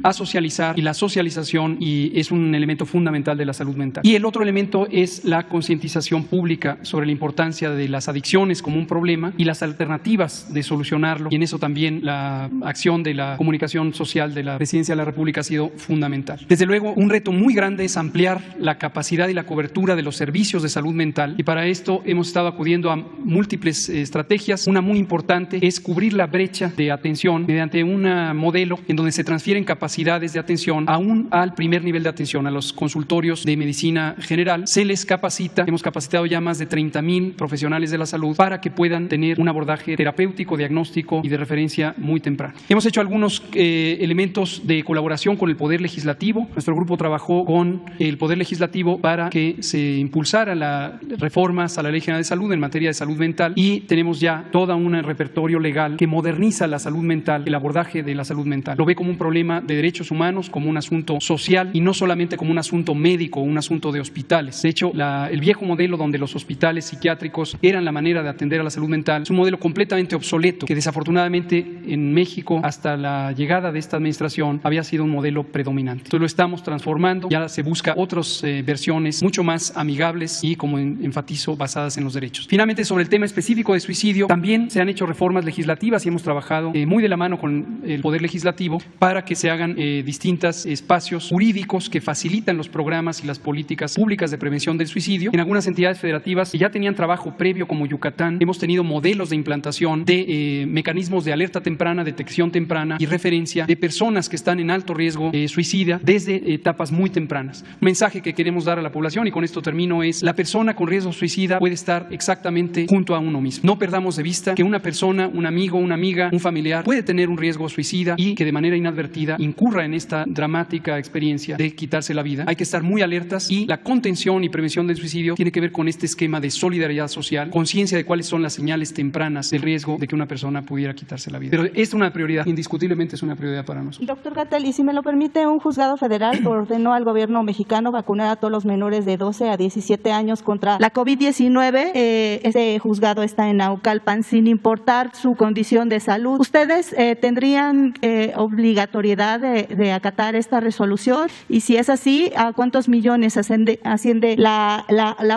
a socializar, y la socialización es un elemento fundamental de la salud mental. Y el otro elemento es la concientización pública sobre la importancia de las adicciones como un problema y las alternativas de solucionarlo, y en eso también la acción de la comunicación social de la Presidencia de la República ha sido fundamental. Desde luego, un reto muy grande es ampliar la capacidad y la cobertura de los servicios de salud mental, y para esto hemos estado acudiendo a múltiples estrategias. Una muy importante es cubrir la brecha de atención mediante un modelo en donde se transfieren capacidades de atención aún al primer nivel de atención, a los consultorios de medicina general. Se les capacita, hemos capacitado ya más de 30,000 profesionales de la salud para que puedan tener un abordaje terapéutico, diagnóstico y de referencia muy temprano. Hemos hecho algunos elementos de colaboración con el Poder Legislativo. Nuestro grupo trabajó con el Poder Legislativo para que se impulsaran las reformas a la Ley General de Salud en materia de salud mental, y tenemos ya todo un repertorio legal que moderniza la salud mental, el abordaje de la salud mental. Lo ve como un problema de derechos humanos, como un asunto social y no solamente como un asunto médico, un asunto de hospitales. De hecho, el viejo modelo donde los hospitales psiquiátricos eran la manera de atender a la salud mental es un modelo completamente obsoleto que desafortunadamente en México hasta la llegada de esta administración había sido un modelo predominante. Entonces lo estamos transformando, ya se busca otras versiones mucho más amigables y, como enfatizo, basadas en los derechos. Finalmente, sobre el tema específico de suicidio, también se han hecho reformas legislativas y hemos trabajado muy de la mano con el Poder Legislativo para que se hagan distintos espacios jurídicos que facilitan los programas y las políticas públicas de prevención del suicidio. En algunas entidades federativas que ya tenían trabajo previo, como Yucatán, hemos tenido modelos de implantación de mecanismos de alerta temprana, detección temprana y referencia de personas que están en alto riesgo suicida desde etapas muy tempranas. Un mensaje que queremos dar a la población, y con esto termino, es: la persona con riesgo suicida puede estar exactamente junto a uno mismo. No perdamos de vista que una persona, un amigo, una amiga, un familiar puede tener un riesgo suicida y que de manera inadvertida incurra en esta dramática experiencia de quitarse la vida. Hay que estar muy alertas, y la contención y prevención del suicidio tiene que ver con este esquema de solidaridad social, conciencia de cuáles son las señales tempranas del riesgo de que una persona pudiera quitarse la vida. Pero es una prioridad, indiscutiblemente es una prioridad para nosotros. Doctor Gatell, y si me lo permite, un juzgado federal ordenó al gobierno mexicano vacunar a todos los menores de 12 a 17 años contra la COVID-19. Este juzgado está en Naucalpan, sin importar su condición de salud. ¿Ustedes tendrían obligatoriedad de acatar esta resolución? Y si es así, ¿a cuántos millones asciende la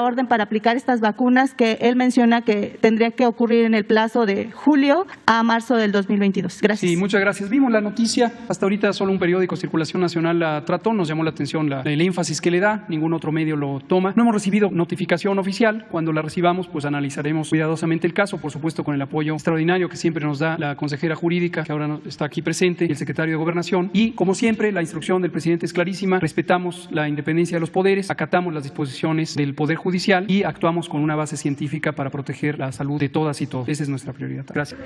orden para aplicar estas vacunas que él menciona que tendría que ocurrir en el plazo de julio a marzo del 2022? Gracias. Sí, muchas gracias. Vimos la noticia, hasta ahorita solo un periódico de circulación nacional la trató, nos llamó la atención el énfasis que le da, ningún otro medio lo toma. No hemos recibido notificación oficial. Cuando la recibamos, pues analizaremos cuidadosamente el caso, por supuesto con el apoyo extraordinario que siempre nos da la consejera jurídica, que ahora está aquí presente, y el secretario de Gobernación. Y, como siempre, la instrucción del presidente es clarísima: respetamos la independencia de los poderes, acatamos las disposiciones del Poder Judicial y actuamos con una base científica para proteger la salud de todas y todos. Esa es nuestra prioridad. Gracias.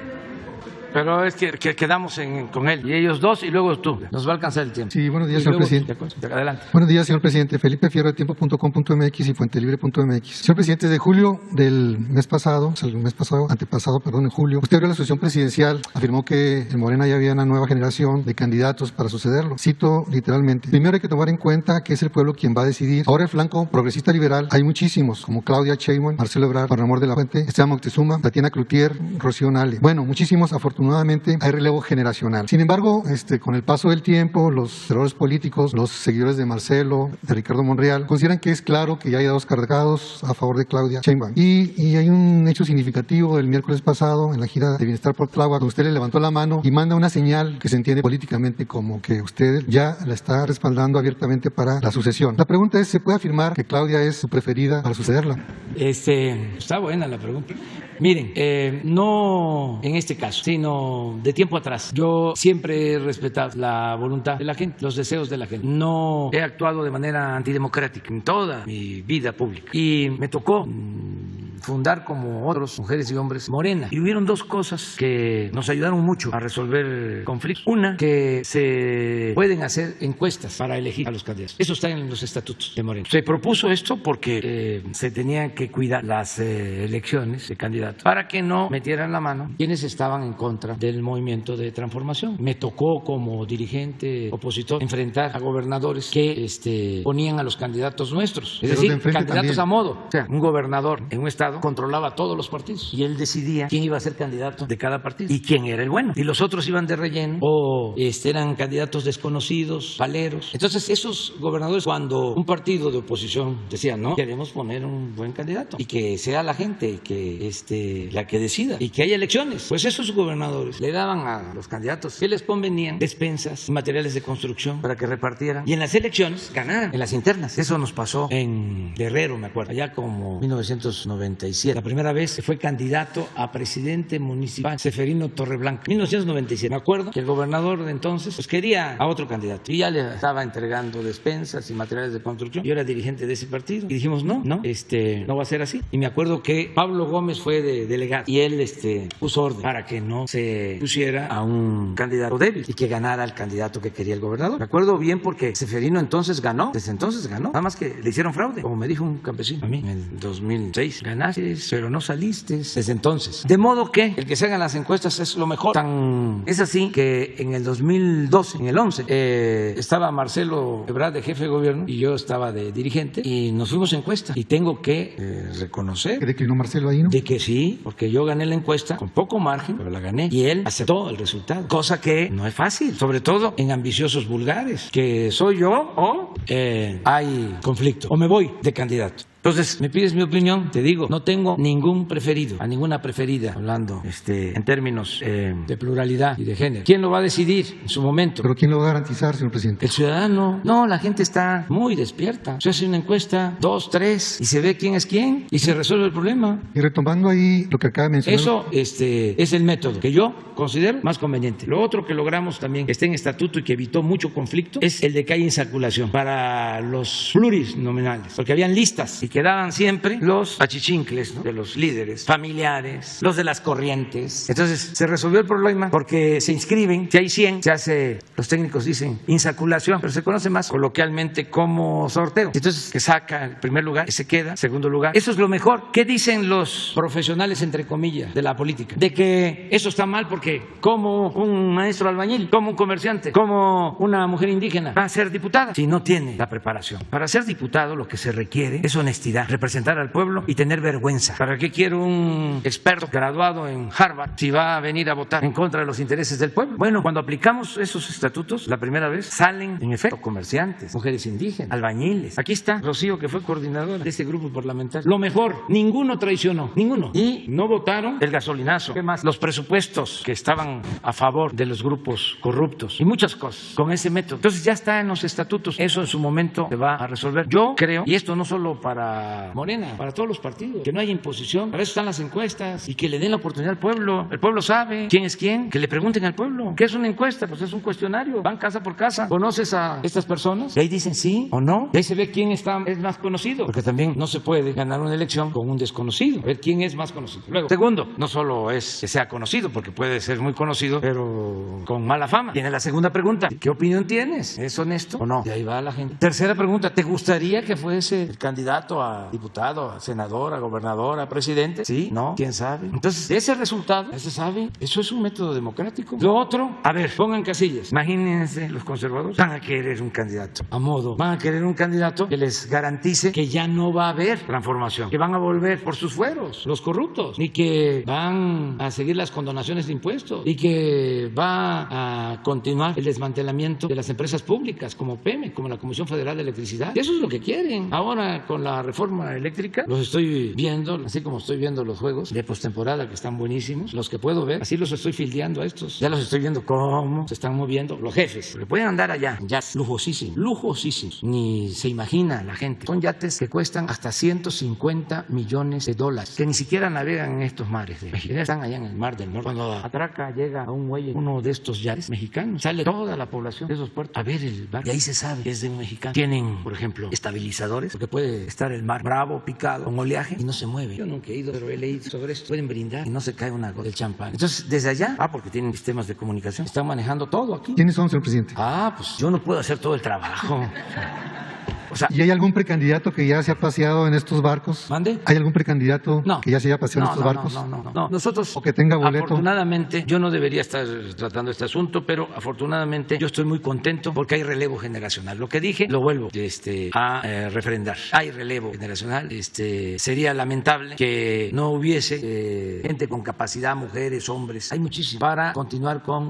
Pero es que quedamos con él y ellos dos, y luego tú. Nos va a alcanzar el tiempo. Sí, buenos días, señor presidente. Adelante. Buenos días, señor presidente. Felipe Fierro, de tiempo.com.mx y fuentelibre.mx. Señor presidente, desde julio del mes pasado, en julio, usted abrió la asociación presidencial, afirmó que en Morena ya había una nueva generación de candidatos para sucederlo. Cito literalmente: primero hay que tomar en cuenta que es el pueblo quien va a decidir. Ahora el flanco progresista liberal hay muchísimos, como Claudia Sheinbaum, Marcelo Ebrard, Juan Ramón de la Fuente, Esteban Moctezuma, Tatiana Cloutier, Rocío Nale. Bueno, muchísimos. Afortunadamente hay relevo generacional. Sin embargo, con el paso del tiempo, los errores políticos, los seguidores de Marcelo, de Ricardo Monreal, consideran que es claro que ya hay dados cargados a favor de Claudia Sheinbaum. Y hay un hecho significativo el miércoles pasado en la gira de Bienestar por Tláhuac, donde usted le levantó la mano y manda una señal que se entiende políticamente como que usted ya la está respaldando abiertamente para la sucesión. La pregunta es: ¿se puede afirmar que Claudia es su preferida para sucederla? Está buena la pregunta. Miren, no en este caso, sino de tiempo atrás. Yo siempre he respetado la voluntad de la gente, los deseos de la gente. No he actuado de manera antidemocrática en toda mi vida pública. Y me tocó fundar, como otros mujeres y hombres, Morena. Y hubieron dos cosas que nos ayudaron mucho a resolver conflictos. Una, que se pueden hacer encuestas para elegir a los candidatos. Eso está en los estatutos de Morena. Se propuso esto porque se tenían que cuidar las elecciones de candidatos para que no metieran la mano quienes estaban en contra del movimiento de transformación. Me tocó, como dirigente opositor, enfrentar a gobernadores que ponían a los candidatos nuestros. Es decir, candidatos también a modo. O sea, un gobernador en un estado controlaba todos los partidos y él decidía quién iba a ser candidato de cada partido y quién era el bueno. Y los otros iban de relleno o eran candidatos desconocidos, paleros. Entonces, esos gobernadores, cuando un partido de oposición decía, no, queremos poner un buen candidato y que sea la gente que la que decida y que haya elecciones, pues esos gobernadores le daban a los candidatos que les convenían despensas, materiales de construcción para que repartieran y en las elecciones ganaran, en las internas. Eso nos pasó en Guerrero, me acuerdo, allá como 1997. La primera vez que fue candidato a presidente municipal, Seferino Torreblanca, 1997. Me acuerdo que el gobernador de entonces pues quería a otro candidato y ya le estaba entregando despensas y materiales de construcción. Yo era dirigente de ese partido y dijimos no va a ser así. Y me acuerdo que Pablo Gómez fue de delegado y él puso orden para que no se pusiera a un candidato débil y que ganara el candidato que quería el gobernador. Me acuerdo bien porque Seferino entonces ganó, desde entonces ganó, nada más que le hicieron fraude, como me dijo un campesino a mí en el 2006. Ganaste, pero no saliste desde entonces. De modo que el que se hagan las encuestas es lo mejor. Es así que en el 2012, en el 11, estaba Marcelo Ebrard de jefe de gobierno y yo estaba de dirigente y nos fuimos a encuesta. Y tengo que reconocer ¿que declinó Marcelo ahí, no? De que sí, porque yo gané la encuesta con poco margen, pero la gané. Y él aceptó el resultado, cosa que no es fácil, sobre todo en ambiciosos vulgares, que soy yo o hay conflicto, o me voy de candidato. Entonces, me pides mi opinión, te digo, no tengo ningún preferido, a ninguna preferida, hablando en términos de pluralidad y de género. ¿Quién lo va a decidir en su momento? ¿Pero quién lo va a garantizar, señor presidente? El ciudadano. No, la gente está muy despierta. Se hace una encuesta, 2, 3, y se ve quién es quién, y se resuelve el problema. Y retomando ahí lo que acaba de mencionar. Eso es el método que yo considero más conveniente. Lo otro que logramos también, que está en estatuto y que evitó mucho conflicto, es el de que haya insaculación para los plurinominales, porque habían listas y quedaban siempre los achichincles, ¿no?, de los líderes familiares, los de las corrientes. Entonces se resolvió el problema porque se inscriben, si hay 100, se hace, los técnicos dicen insaculación, pero se conoce más coloquialmente como sorteo. Entonces que saca el primer lugar, que se queda, segundo lugar. Eso es lo mejor. ¿Qué dicen los profesionales, entre comillas, de la política? De que eso está mal porque como un maestro albañil, como un comerciante, como una mujer indígena va a ser diputada si no tiene la preparación. Para ser diputado lo que se requiere es honestidad, representar al pueblo y tener vergüenza. ¿Para qué quiero un experto graduado en Harvard si va a venir a votar en contra de los intereses del pueblo? Bueno, cuando aplicamos esos estatutos la primera vez, salen en efecto comerciantes, mujeres indígenas, albañiles. Aquí está Rocío, que fue coordinadora de este grupo parlamentario. Lo mejor, ninguno traicionó, ninguno. Y no votaron el gasolinazo. ¿Qué más? Los presupuestos que estaban a favor de los grupos corruptos y muchas cosas con ese método. Entonces ya está en los estatutos. Eso en su momento se va a resolver. Yo creo, y esto no solo para Morena, para todos los partidos, que no haya imposición. Para eso están las encuestas y que le den la oportunidad al pueblo. El pueblo sabe quién es quién, que le pregunten al pueblo. ¿Qué es una encuesta? Pues es un cuestionario. Van casa por casa. ¿Conoces a estas personas? Y ahí dicen sí o no. Y ahí se ve quién es más conocido. Porque también no se puede ganar una elección con un desconocido. A ver quién es más conocido. Luego, segundo, no solo es que sea conocido, porque puede ser muy conocido, pero con mala fama. Tiene la segunda pregunta. ¿Qué opinión tienes? ¿Es honesto o no? Y ahí va la gente. Tercera pregunta. ¿Te gustaría que fuese el candidato a diputado, a senador, a gobernador, a presidente? ¿Sí? ¿No? ¿Quién sabe? Entonces, ese resultado, ya se sabe, eso es un método democrático. Lo otro, a ver, pongan casillas. Imagínense, los conservadores van a querer un candidato a modo, van a querer un candidato que les garantice que ya no va a haber transformación, que van a volver por sus fueros los corruptos, y que van a seguir las condonaciones de impuestos, y que va a continuar el desmantelamiento de las empresas públicas como PEMEX, como la Comisión Federal de Electricidad. Eso es lo que quieren. Ahora, con la reforma eléctrica, los estoy viendo, así como estoy viendo los juegos de postemporada que están buenísimos, los que puedo ver, así los estoy fildeando a estos, ya los estoy viendo cómo se están moviendo los jefes, porque pueden andar allá, ya lujosísimos, ni se imagina la gente. Son yates que cuestan hasta $150 millones, que ni siquiera navegan en estos mares de México, están allá en el Mar del Norte. Cuando atraca, llega a un muelle, uno de estos yates mexicanos, sale toda la población de esos puertos a ver el barco, y ahí se sabe que es de un mexicano. Tienen, por ejemplo, estabilizadores, porque puede estar el mar bravo, picado, con oleaje, y no se mueve. Yo nunca he ido, pero he leído sobre esto. Pueden brindar y no se cae una gota del champán. Entonces, desde allá, porque tienen sistemas de comunicación, están manejando todo aquí. ¿Quiénes son, señor presidente? Pues yo no puedo hacer todo el trabajo. O sea, ¿y hay algún precandidato que ya se ha paseado en estos barcos? ¿Mande? ¿Hay algún precandidato que ya se haya paseado en estos barcos? No. Nosotros, o que tenga boleto. Afortunadamente, yo no debería estar tratando este asunto, pero afortunadamente yo estoy muy contento porque hay relevo generacional. Lo que dije, lo vuelvo a refrendar. Hay relevo generacional. Sería lamentable que no hubiese gente con capacidad, mujeres, hombres, hay muchísimo, para continuar con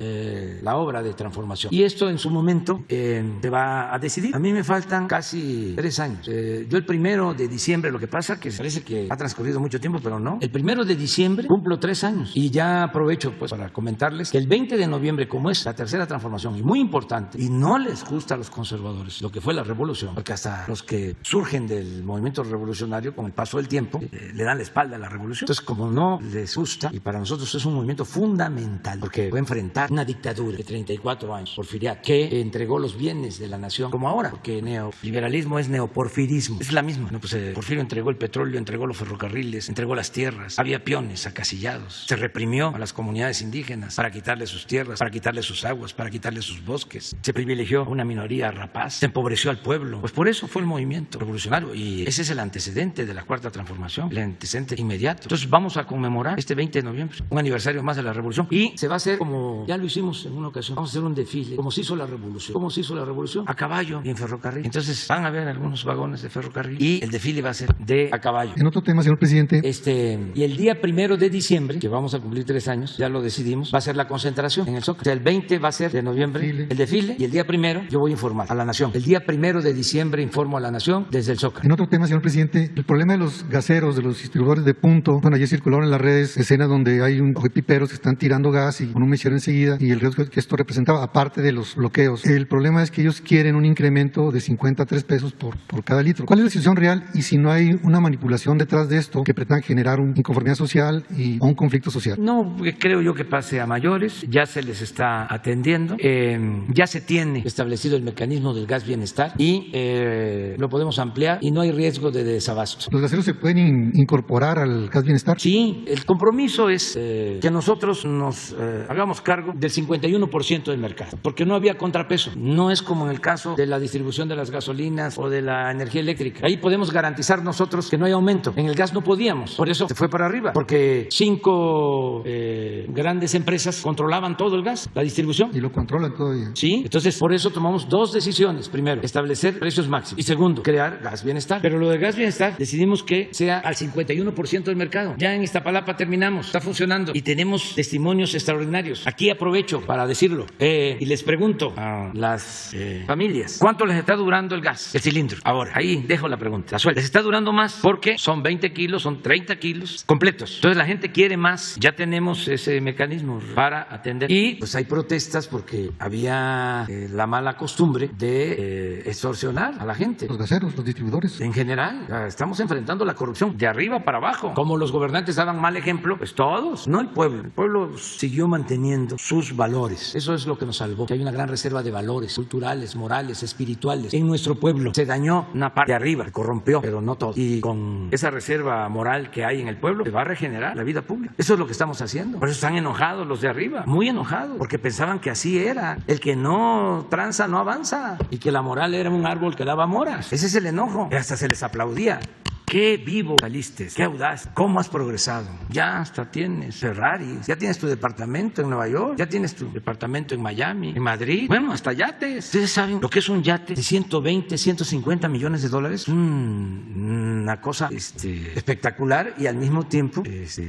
la obra de transformación. Y esto en su momento se va a decidir. A mí me faltan casi 3 años. Yo el 1 de diciembre, lo que pasa que parece que ha transcurrido mucho tiempo, pero no. El 1 de diciembre cumplo 3 años y ya aprovecho para comentarles que el 20 de noviembre, como es la tercera transformación y muy importante, y no les gusta a los conservadores lo que fue la revolución, porque hasta los que surgen del movimiento revolucionario con el paso del tiempo le dan la espalda a la revolución. Entonces, como no les gusta, y para nosotros es un movimiento fundamental, porque fue enfrentar una dictadura de 34 años, porfiriato, que entregó los bienes de la nación, como ahora, porque neoliberalismo es neoporfirismo, es la misma. Porfirio entregó el petróleo, entregó los ferrocarriles, entregó las tierras, había peones acasillados, se reprimió a las comunidades indígenas para quitarles sus tierras, para quitarles sus aguas, para quitarles sus bosques, se privilegió a una minoría rapaz, se empobreció al pueblo. Pues por eso fue el movimiento revolucionario, y ese es el antecedente de la Cuarta Transformación, el antecedente inmediato. Entonces vamos a conmemorar este 20 de noviembre, un aniversario más de la revolución, y se va a hacer como ya lo hicimos en una ocasión, vamos a hacer un desfile, como se hizo la revolución, a caballo y en ferrocarril. Entonces van a ver algunos vagones de ferrocarril y el desfile va a ser de a caballo. En otro tema, señor presidente. Y el día 1 de diciembre, que vamos a cumplir 3 años, ya lo decidimos, va a ser la concentración en el Zócalo. O sea, el 20 va a ser de noviembre el desfile, y el día 1 yo voy a informar a la nación. El día 1 de diciembre informo a la nación desde el Zócalo. En otro tema, señor presidente, el problema de los gaseros, de los distribuidores de punto. Bueno, ayer circularon en las redes escenas donde hay piperos que están tirando gas y con un mechero enseguida, y el riesgo que esto representaba, aparte de los bloqueos. El problema es que ellos quieren un incremento de 53 pesos por cada litro. ¿Cuál es la situación real, y si no hay una manipulación detrás de esto que pretenda generar una inconformidad social o un conflicto social? No, creo yo que pase a mayores, ya se les está atendiendo, ya se tiene establecido el mecanismo del gas bienestar y lo podemos ampliar y no hay riesgo de desabasto. ¿Los gaseros se pueden incorporar al gas bienestar? Sí, el compromiso es que nosotros nos hagamos cargo del 51% del mercado, porque no había contrapeso. No es como en el caso de la distribución de las gasolinas o de la energía eléctrica. Ahí podemos garantizar nosotros que no hay aumento. En el gas no podíamos, por eso se fue para arriba, porque 5 grandes empresas controlaban todo el gas, la distribución. Y lo controlan todavía. Sí, entonces por eso tomamos 2 decisiones. Primero, establecer precios máximos, y segundo, crear gas bienestar. Pero lo del gas bienestar decidimos que sea al 51% del mercado. Ya en Iztapalapa terminamos, está funcionando y tenemos testimonios extraordinarios. Aquí aprovecho para decirlo y les pregunto a las familias, ¿cuánto les está durando el gas, el cilindro? Ahora, ahí dejo la pregunta, la suelta. Les está durando más porque son 20 kilos, son 30 kilos completos. Entonces la gente quiere más. Ya tenemos ese mecanismo para atender. Y pues hay protestas porque había la mala costumbre de extorsionar a la gente. Los gaseros, los distribuidores. En general, estamos enfrentando la corrupción de arriba para abajo. Como los gobernantes daban mal ejemplo, pues todos, no el pueblo. El pueblo siguió manteniendo sus valores. Eso es lo que nos salvó. Que hay una gran reserva de valores culturales, morales, espirituales en nuestro pueblo. Se dañó una parte de arriba, se corrompió, pero no todo. Y con esa reserva moral que hay en el pueblo, se va a regenerar la vida pública. Eso es lo que estamos haciendo. Por eso están enojados los de arriba, muy enojados, porque pensaban que así era. El que no tranza no avanza, y que la moral era un árbol que daba moras. Ese es el enojo. Y hasta se les aplaudía. Qué vivo saliste, qué audaz, cómo has progresado. Ya hasta tienes Ferrari, ya tienes tu departamento en Nueva York, ya tienes tu departamento en Miami, en Madrid. Bueno, hasta yates. ¿Ustedes saben lo que es un yate de 120, 150 millones de dólares? Una cosa espectacular y al mismo tiempo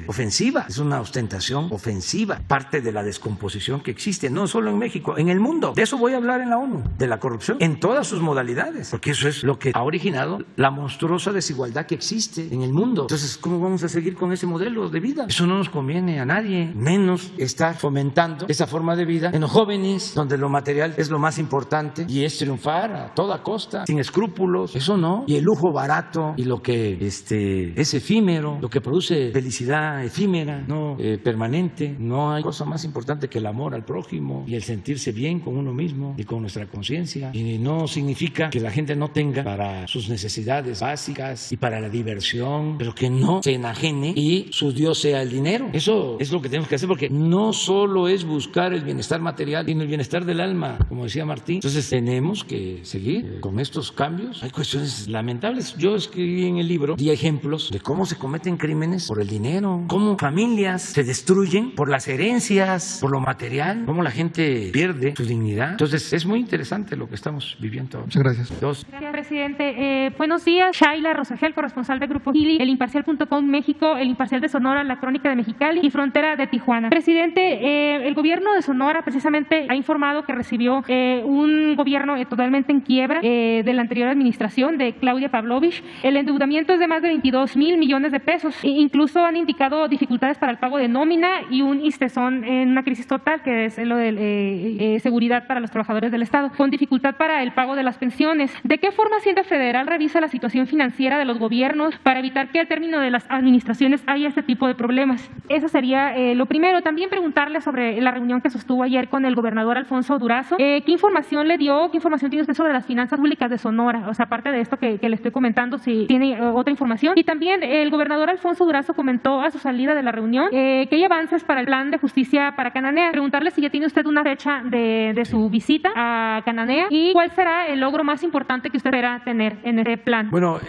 ofensiva. Es una ostentación ofensiva, parte de la descomposición que existe, no solo en México, en el mundo. De eso voy a hablar en la ONU, de la corrupción en todas sus modalidades, porque eso es lo que ha originado la monstruosa desigualdad que existe en el mundo. Entonces, ¿cómo vamos a seguir con ese modelo de vida? Eso no nos conviene a nadie, menos estar fomentando esa forma de vida en los jóvenes, donde lo material es lo más importante y es triunfar a toda costa, sin escrúpulos. Eso no. Y el lujo barato y lo que es efímero, lo que produce felicidad efímera, no permanente. No hay cosa más importante que el amor al prójimo y el sentirse bien con uno mismo y con nuestra conciencia. Y no significa que la gente no tenga para sus necesidades básicas y para la diversión, pero que no se enajene y su Dios sea el dinero. Eso es lo que tenemos que hacer, porque no solo es buscar el bienestar material, sino el bienestar del alma, como decía Martín. Entonces tenemos que seguir con estos cambios. Hay cuestiones lamentables. Yo escribí en el libro 10 ejemplos de cómo se cometen crímenes por el dinero, cómo familias se destruyen por las herencias, por lo material, cómo la gente pierde su dignidad. Entonces es muy interesante lo que estamos viviendo. Muchas gracias. Gracias, presidente. Buenos días, Shaila Rosagel, corresponsal de Grupo Gili, El Imparcial.com México, El Imparcial de Sonora, La Crónica de Mexicali y Frontera de Tijuana. Presidente, el gobierno de Sonora precisamente ha informado que recibió un gobierno totalmente en quiebra de la anterior administración de Claudia Pavlovich. El endeudamiento es de más de 22,000 millones de pesos. Incluso han indicado dificultades para el pago de nómina y un ISTESON en una crisis total, que es lo de seguridad para los trabajadores del Estado, con dificultad para el pago de las pensiones. ¿De qué forma Hacienda Federal revisa la situación financiera de los gobiernos para evitar que al término de las administraciones haya este tipo de problemas? Eso sería lo primero. También preguntarle sobre la reunión que sostuvo ayer con el gobernador Alfonso Durazo. ¿Qué información le dio? ¿Qué información tiene usted sobre las finanzas públicas de Sonora? O sea, aparte de esto que le estoy comentando, si tiene otra información. Y también el gobernador Alfonso Durazo comentó a su salida de la reunión que hay avances para el plan de justicia para Cananea. Preguntarle si ya tiene usted una fecha de su visita a Cananea y cuál será el logro más importante que usted espera tener en ese plan. Bueno,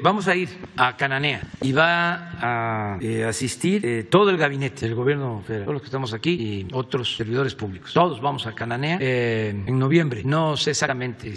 vamos a ir a Cananea y va a asistir todo el gabinete del gobierno federal, todos los que estamos aquí y otros servidores públicos. Todos vamos a Cananea en noviembre. No sé exactamente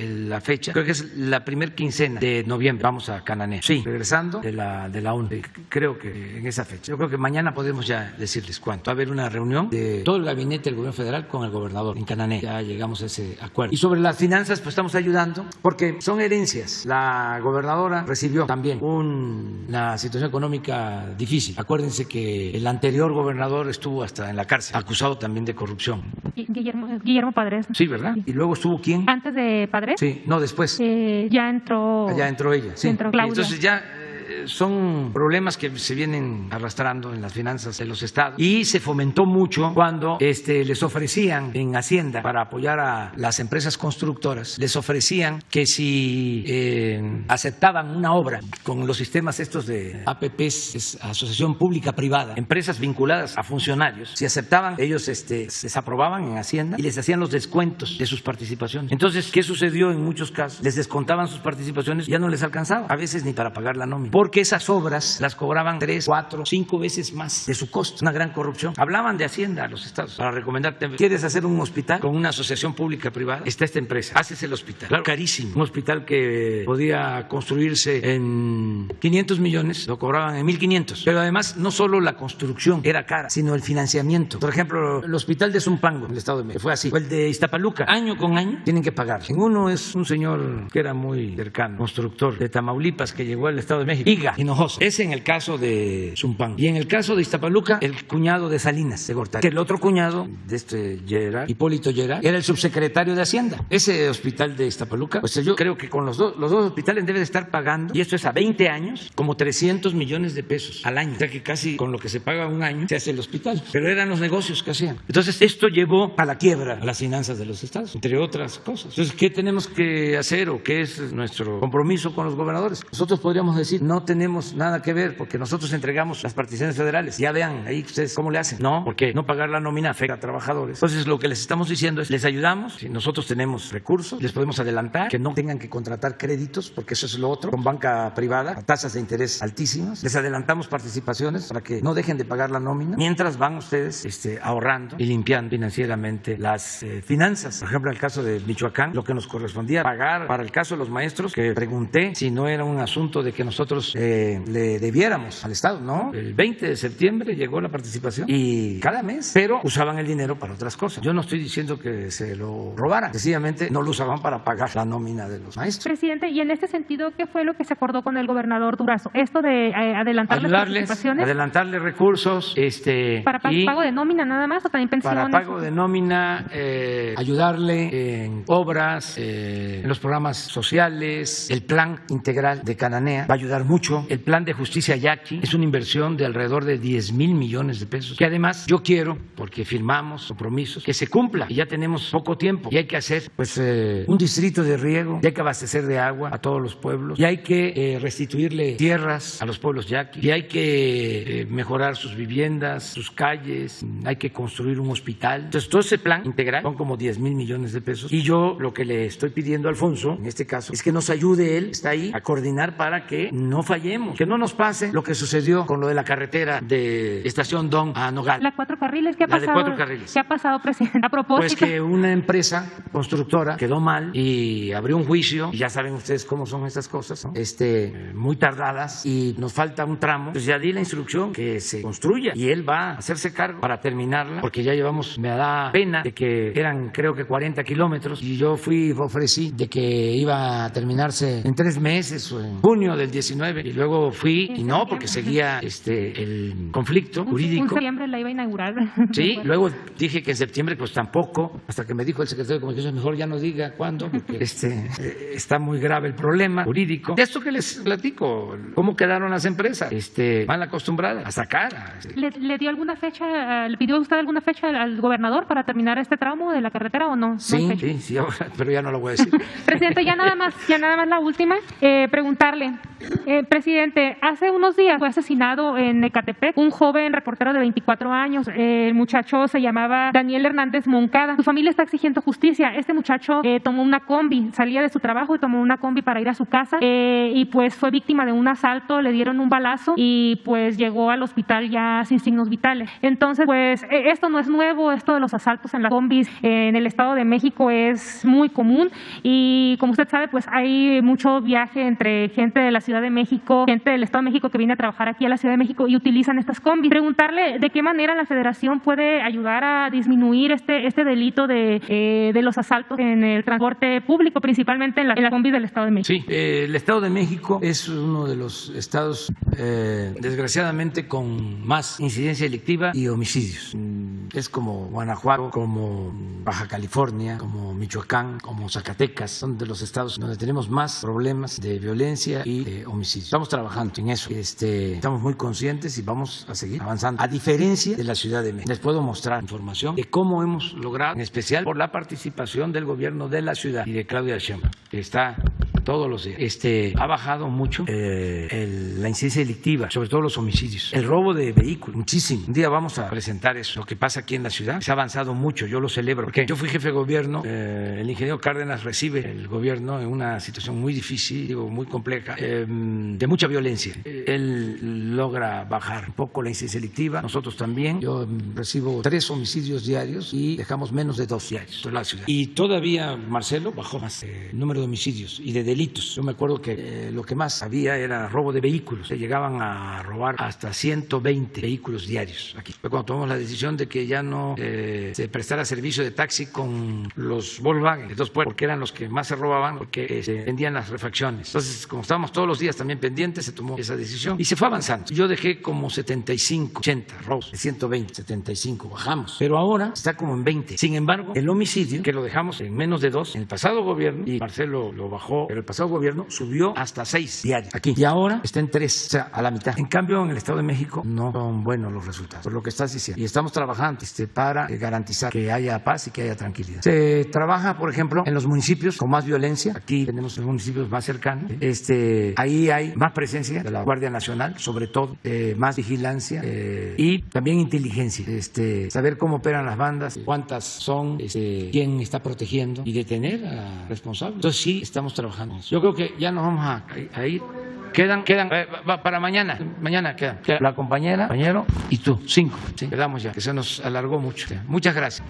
la fecha. Creo que es la primer quincena de noviembre. Vamos a Cananea. Sí, regresando de la ONU. Creo que en esa fecha. Yo creo que mañana podemos ya decirles cuánto. Va a haber una reunión de todo el gabinete del gobierno federal con el gobernador en Cananea. Ya llegamos a ese acuerdo. Y sobre las finanzas, pues estamos ayudando porque son herencias. La gobernadora recibió también una situación económica difícil. Acuérdense que el anterior gobernador estuvo hasta en la cárcel, acusado también de corrupción. Guillermo Padres. Sí, ¿verdad? ¿Y luego estuvo quién? Antes de Padres. Sí, no, después. Ya entró. Ya entró ella, sí. Entró Claudia. Entonces ya son problemas que se vienen arrastrando en las finanzas de los estados y se fomentó mucho cuando les ofrecían en Hacienda, para apoyar a las empresas constructoras, les ofrecían que si aceptaban una obra con los sistemas estos de APPs, es Asociación Pública Privada, empresas vinculadas a funcionarios, si aceptaban, ellos les aprobaban en Hacienda y les hacían los descuentos de sus participaciones. Entonces, ¿qué sucedió en muchos casos? Les descontaban sus participaciones y ya no les alcanzaba, a veces ni para pagar la nómina, porque esas obras las cobraban 3, 4, 5 veces más de su costo. Una gran corrupción. Hablaban de Hacienda a los estados para recomendarte: ¿quieres hacer un hospital con una asociación pública privada? Está esta empresa, haces el hospital. Claro, carísimo. Un hospital que podía construirse en 500 millones, lo cobraban en 1,500. Pero además, no solo la construcción era cara, sino el financiamiento. Por ejemplo, el hospital de Zumpango, en el Estado de México, fue así. O el de Iztapaluca, año con año tienen que pagar. En uno es un señor que era muy cercano, constructor de Tamaulipas, que llegó al Estado de México, Hinojosa. Es en el caso de Zumpango. Y en el caso de Iztapaluca, el cuñado de Salinas de Gortari, que el otro cuñado de Hipólito Gerard, era el subsecretario de Hacienda. Ese hospital de Iztapaluca, pues yo creo que con los dos hospitales debe de estar pagando, y esto es a 20 años, como 300 millones de pesos al año. O sea que casi con lo que se paga un año se hace el hospital. Pero eran los negocios que hacían. Entonces esto llevó a la quiebra a las finanzas de los estados, entre otras cosas. Entonces, ¿qué tenemos que hacer o qué es nuestro compromiso con los gobernadores? Nosotros podríamos decir: no tenemos nada que ver porque nosotros entregamos las particiones federales. Ya vean ahí ustedes cómo le hacen. No, porque no pagar la nómina afecta a trabajadores. Entonces lo que les estamos diciendo es, les ayudamos, si nosotros tenemos recursos, les podemos adelantar, que no tengan que contratar créditos, porque eso es lo otro, con banca privada, a tasas de interés altísimas. Les adelantamos participaciones para que no dejen de pagar la nómina, mientras van ustedes ahorrando y limpiando financieramente las finanzas. Por ejemplo, en el caso de Michoacán, lo que nos correspondía pagar para el caso de los maestros, que pregunté si no era un asunto de que nosotros le debiéramos al Estado. No, el 20 de septiembre llegó la participación y cada mes, pero usaban el dinero para otras cosas. Yo no estoy diciendo que se lo robaran, sencillamente no lo usaban para pagar la nómina de los maestros. Presidente, y en este sentido, ¿qué fue lo que se acordó con el gobernador Durazo? Esto de adelantar las participaciones. Adelantarle recursos. ¿Para pago de nómina nada más o también pensiones? Para pago de nómina, ayudarle en obras, en los programas sociales. El plan integral de Cananea va a ayudar mucho. El plan de justicia Yaqui es una inversión de alrededor de 10,000 millones de pesos, que además yo quiero, porque firmamos compromisos, que se cumpla. Y ya tenemos poco tiempo y hay que hacer un distrito de riego, y hay que abastecer de agua a todos los pueblos, y hay que restituirle tierras a los pueblos yaqui, y hay que mejorar sus viviendas, sus calles, hay que construir un hospital. Entonces todo ese plan integral son como 10,000 millones de pesos, y yo lo que le estoy pidiendo a Alfonso, en este caso, es que nos ayude él, está ahí, a coordinar para que no fallemos, que no nos pase lo que sucedió con lo de la carretera de Estación Don a Nogal. La 4 carriles, ¿qué ha pasado? La de 4 carriles. ¿Qué ha pasado, presidente? A propósito. Pues que una empresa constructora quedó mal y abrió un juicio, y ya saben ustedes cómo son estas cosas, ¿no? Muy tardadas, y nos falta un tramo. Pues ya di la instrucción que se construya y él va a hacerse cargo para terminarla, porque ya llevamos, me da pena de que eran creo que 40 kilómetros, y yo ofrecí de que iba a terminarse en 3 meses o en junio del 19, y luego fui y no, porque seguía el conflicto jurídico. En septiembre la iba a inaugurar. Sí, luego dije que en septiembre pues tampoco, hasta que me dijo el secretario de Comunicaciones, mejor ya no diga cuándo, porque está muy grave el problema jurídico. De esto que les platico, cómo quedaron las empresas, mal acostumbradas a sacar. ¿Le dio alguna fecha, le pidió usted alguna fecha al gobernador para terminar este tramo de la carretera o no? Sí, pero ya no lo voy a decir. Presidente, ya nada más la última, preguntarle, presidente, hace unos días fue asesinado en Ecatepec un joven reportero de 24 años, el muchacho se llamaba Daniel Hernández Moncada. Su familia está exigiendo justicia. Este muchacho tomó una combi, salía de su trabajo y tomó una combi para ir a su casa, y pues fue víctima de un asalto, le dieron un balazo y pues llegó al hospital ya sin signos vitales. Entonces, pues esto no es nuevo, esto de los asaltos en las combis en el Estado de México es muy común, y como usted sabe, pues hay mucho viaje entre gente de la Ciudad de México, gente del Estado de México que viene a trabajar aquí a la Ciudad de México y utilizan estas combis. Preguntarle de qué manera la Federación puede ayudar a disminuir este delito de los asaltos en el transporte público, principalmente en la combis del Estado de México. Sí, el Estado de México es uno de los estados, desgraciadamente, con más incidencia delictiva y homicidios. Es como Guanajuato, como Baja California, como Michoacán, como Zacatecas, son de los estados donde tenemos más problemas de violencia y de homicidios. Estamos trabajando en eso, estamos muy conscientes y vamos a seguir avanzando. A diferencia de la Ciudad de México, les puedo mostrar información de cómo hemos logrado, en especial por la participación del gobierno de la ciudad y de Claudia Sheinbaum, que está todos los días. Ha bajado mucho la incidencia delictiva, sobre todo los homicidios. El robo de vehículos, muchísimo. Un día vamos a presentar eso, lo que pasa aquí en la ciudad. Se ha avanzado mucho, yo lo celebro, porque yo fui jefe de gobierno, el ingeniero Cárdenas recibe el gobierno en una situación muy difícil, muy compleja, de mucha violencia. Él logra bajar un poco la incidencia delictiva, nosotros también. Yo recibo 3 homicidios diarios y dejamos menos de 2 diarios en la ciudad. Y todavía, Marcelo, bajó más el número de homicidios y de delitos. Yo me acuerdo que lo que más había era robo de vehículos. Se llegaban a robar hasta 120 vehículos diarios aquí. Fue cuando tomamos la decisión de que ya no se prestara servicio de taxi con los Volkswagen de 2 puertas, porque eran los que más se robaban, porque se vendían las refacciones. Entonces, como estábamos todos los días también pendientes, se tomó esa decisión y se fue avanzando. Yo dejé como 75, 80 robos, de 120, 75, bajamos. Pero ahora está como en 20. Sin embargo, el homicidio, que lo dejamos en menos de 2, en el pasado gobierno, y Marcelo lo bajó, pero pasado gobierno subió hasta 6 diarios aquí y ahora está en 3, o sea, a la mitad. En cambio, en el Estado de México no son buenos los resultados, por lo que estás diciendo. Y estamos trabajando para garantizar que haya paz y que haya tranquilidad. Se trabaja, por ejemplo, en los municipios con más violencia. Aquí tenemos los municipios más cercanos. Ahí hay más presencia de la Guardia Nacional, sobre todo, más vigilancia y también inteligencia. Saber cómo operan las bandas, cuántas son, quién está protegiendo y detener a responsables. Entonces sí, estamos trabajando. Yo creo que ya nos vamos a ir. Quedan para mañana queda la compañera, compañero y tú, 5. ¿Sí? Quedamos ya, que se nos alargó mucho. Muchas gracias.